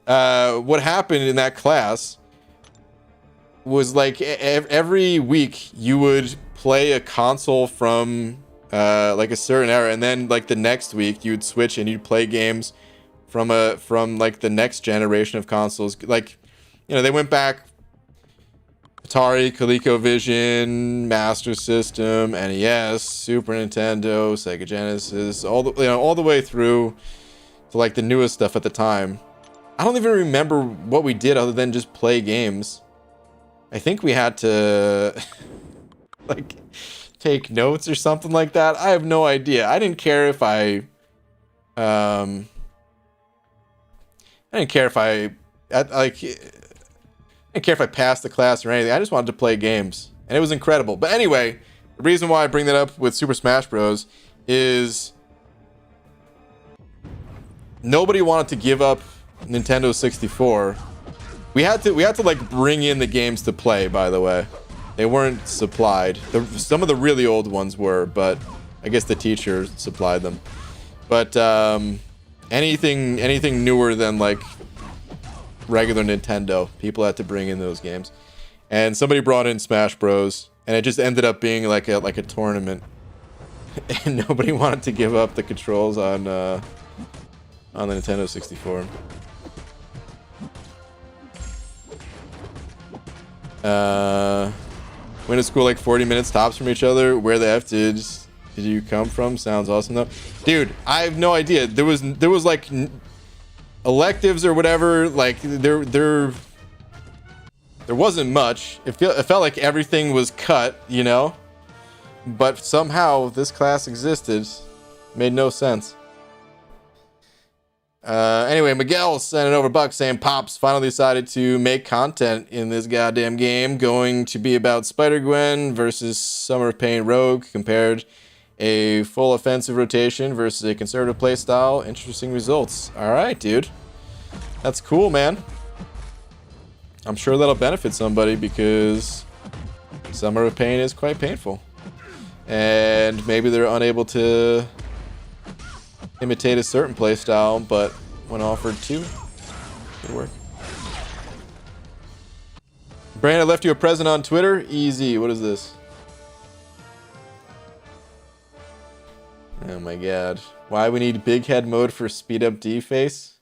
S1: what happened in that class was like every week you would play a console from like a certain era, and then like the next week you'd switch and you'd play games from like the next generation of consoles. Like, you know, they went back Atari, ColecoVision, Master System, NES, Super Nintendo, Sega Genesis, all the way through to like the newest stuff at the time. I don't even remember what we did other than just play games. I think we had to like take notes or something like that. I have no idea. I didn't care if I didn't care if I passed the class or anything. I just wanted to play games, and it was incredible. But anyway, the reason why I bring that up with Super Smash Bros. Is nobody wanted to give up Nintendo 64. We had to like bring in the games to play, by the way. They weren't supplied. Some of the really old ones were, but I guess the teacher supplied them. But anything newer than like regular Nintendo, people had to bring in those games. And somebody brought in Smash Bros, and it just ended up being like a tournament. And nobody wanted to give up the controls on the Nintendo 64. Went to school like 40 minutes tops from each other. Where the F did you come from? Sounds awesome though. Dude, I have no idea. There was like electives or whatever. Like there wasn't much. It felt like everything was cut, you know? But somehow this class existed. Made no sense. Anyway, Miguel sent it over Buck saying Pops finally decided to make content in this goddamn game, going to be about Spider-Gwen versus Summer of Pain Rogue, compared a full offensive rotation versus a conservative playstyle. Interesting results. All right, dude. That's cool, man. I'm sure that'll benefit somebody because Summer of Pain is quite painful. And maybe they're unable to imitate a certain playstyle, but when offered to, could work. Brandon, I left you a present on Twitter. Easy. What is this? Oh my god. Why we need big head mode for speed up D-face?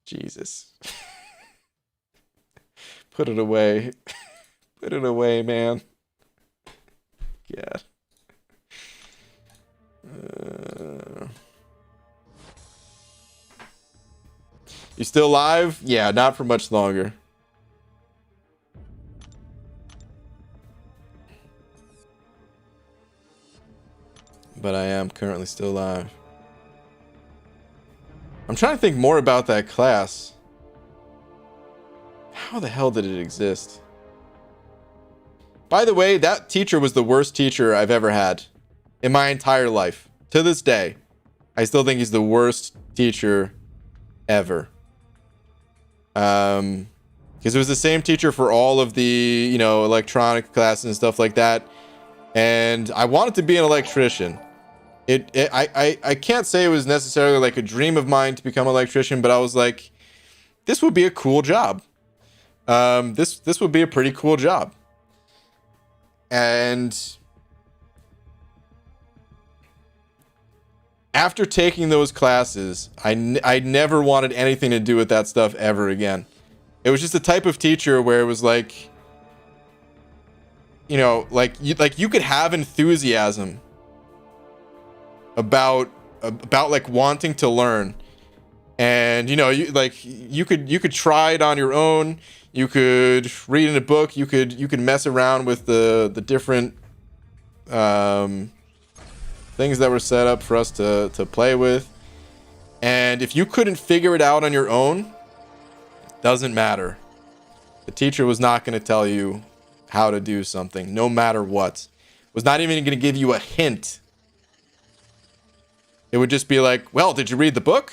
S1: Jesus. Put it away. Put it away, man. God. You still live? Yeah, not for much longer. But I am currently still live. I'm trying to think more about that class. How the hell did it exist? By the way, that teacher was the worst teacher I've ever had in my entire life. To this day, I still think he's the worst teacher ever. Because it was the same teacher for all of the, you know, electronic classes and stuff like that. And I wanted to be an electrician. I can't say it was necessarily like a dream of mine to become an electrician, but I was like, this would be a cool job. This would be a pretty cool job. And after taking those classes, I never wanted anything to do with that stuff ever again. It was just the type of teacher where it was like, you know, like you could have enthusiasm about like wanting to learn, and you know, you could try it on your own. You could read in a book. You could mess around with the different things that were set up for us to play with. And And if you couldn't figure it out on your own, doesn't matter. The teacher was not going to tell you how to do something, no matter what. Was not even going to give you a hint. It would just be like, well, did you read the book?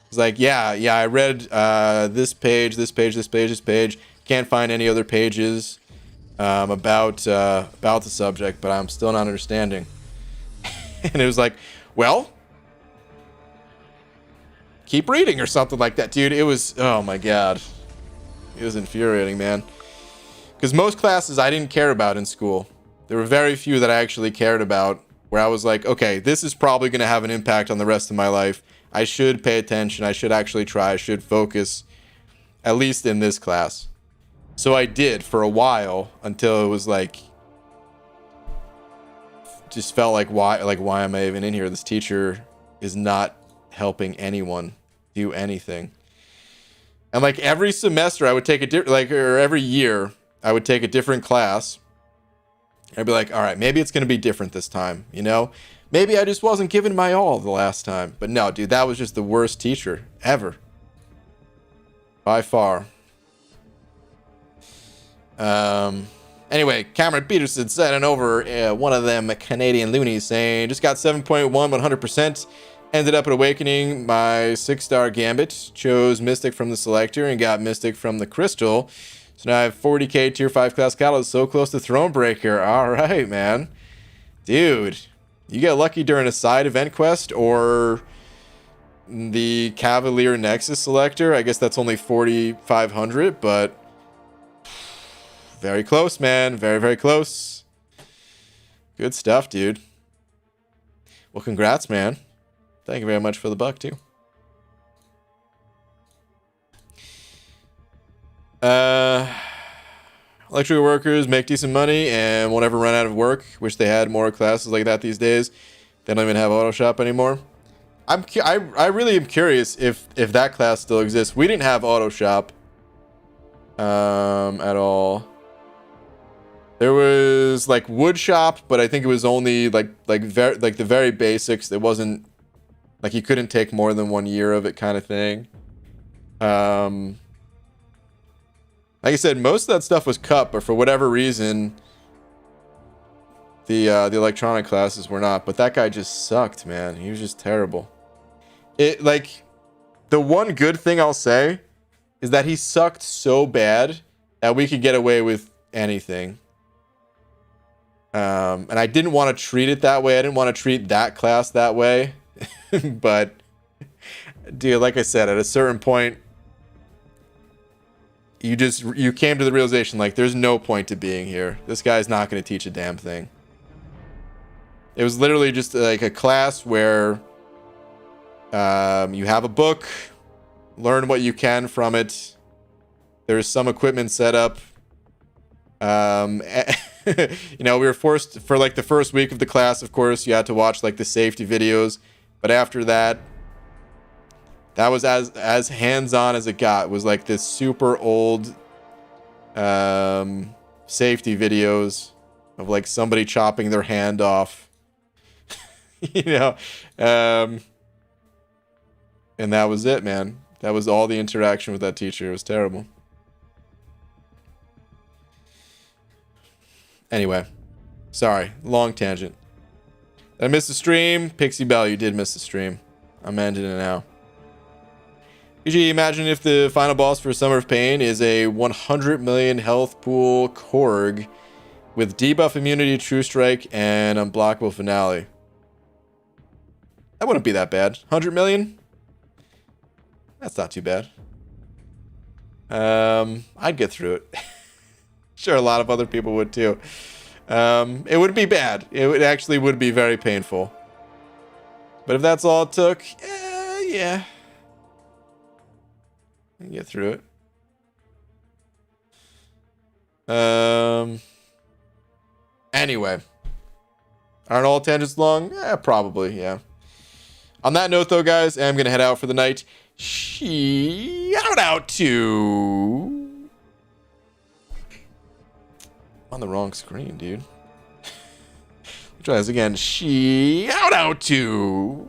S1: It's like, yeah, I read this page, this page, this page, this page. Can't find any other pages about the subject, but I'm still not understanding. And it was like, well, keep reading or something like that, dude. It was, oh my god, it was infuriating, man. Because most classes I didn't care about in school. There were very few that I actually cared about, where I was like, okay, this is probably going to have an impact on the rest of my life. I should pay attention. I should actually try. I should focus, at least in this class. So I did for a while, until it was like, just felt like, why am I even in here? This teacher is not helping anyone do anything. And like every semester I would take a different, or every year I would take a different class. I'd be like, all right, maybe it's going to be different this time, you know? Maybe I just wasn't giving my all the last time. But no, dude, that was just the worst teacher ever. By far. Anyway, Cameron Peterson sending over one of them Canadian loonies saying, just got 7.1 100%. Ended up at Awakening my 6-star Gambit. Chose Mystic from the selector and got Mystic from the crystal. So now I have 40k tier 5 class catalyst, so close to Thronebreaker. Alright, man. Dude, you get lucky during a side event quest or the Cavalier Nexus selector. I guess that's only 4,500, but very close, man. Very, very close. Good stuff, dude. Well, congrats, man. Thank you very much for the buck, too. Electrical workers make decent money and won't ever run out of work. Wish they had more classes like that these days. They don't even have auto shop anymore. I really am curious if that class still exists. We didn't have auto shop at all. There was like wood shop, but I think it was only like the very basics. It wasn't like you couldn't take more than 1 year of it, kind of thing. Like I said, most of that stuff was cut, but for whatever reason, the electronic classes were not. But that guy just sucked, man. He was just terrible. It like the one good thing I'll say is that he sucked so bad that we could get away with anything. And I didn't want to treat it that way. I didn't want to treat that class that way. But dude, like I said, at a certain point, you came to the realization, like, there's no point to being here. This guy's not going to teach a damn thing. It was literally just like a class where you have a book, learn what you can from it. There's some equipment set up. You know, we were forced for like the first week of the class, of course, you had to watch like the safety videos. But after that, that was as hands-on as it got. It was like this super old safety videos of like somebody chopping their hand off. You know? And that was it, man. That was all the interaction with that teacher. It was terrible. Anyway. Sorry. Long tangent. Did I miss the stream? Pixie Bell, you did miss the stream. I'm ending it now. Could you imagine if the final boss for Summer of Pain is a 100 million health pool Korg with debuff immunity, True Strike, and unblockable finale? That wouldn't be that bad. 100 million? That's not too bad. I'd get through it. Sure, a lot of other people would too. It wouldn't be bad. It actually would be very painful. But if that's all it took, yeah. I can get through it. Anyway. Aren't all tangents long? Probably, yeah. On that note, though, guys, I'm going to head out for the night. Shout out to... I'm on the wrong screen, dude. Try this again. Shout out to...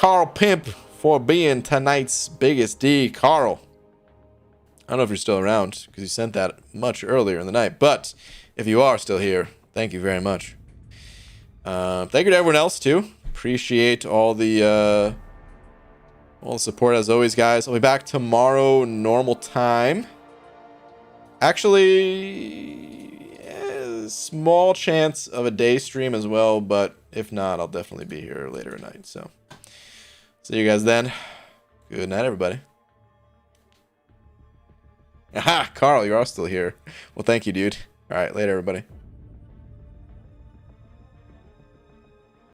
S1: Carl Pimp for being tonight's biggest D. Carl, I don't know if you're still around because you sent that much earlier in the night, but if you are still here, thank you very much. Thank you to everyone else too. Appreciate all the support as always, guys. I'll be back tomorrow, normal time. Actually, small chance of a day stream as well, but if not, I'll definitely be here later at night. So, see you guys then. Good night, everybody. Aha, Carl, you are still here. Well, thank you, dude. All right, later, everybody.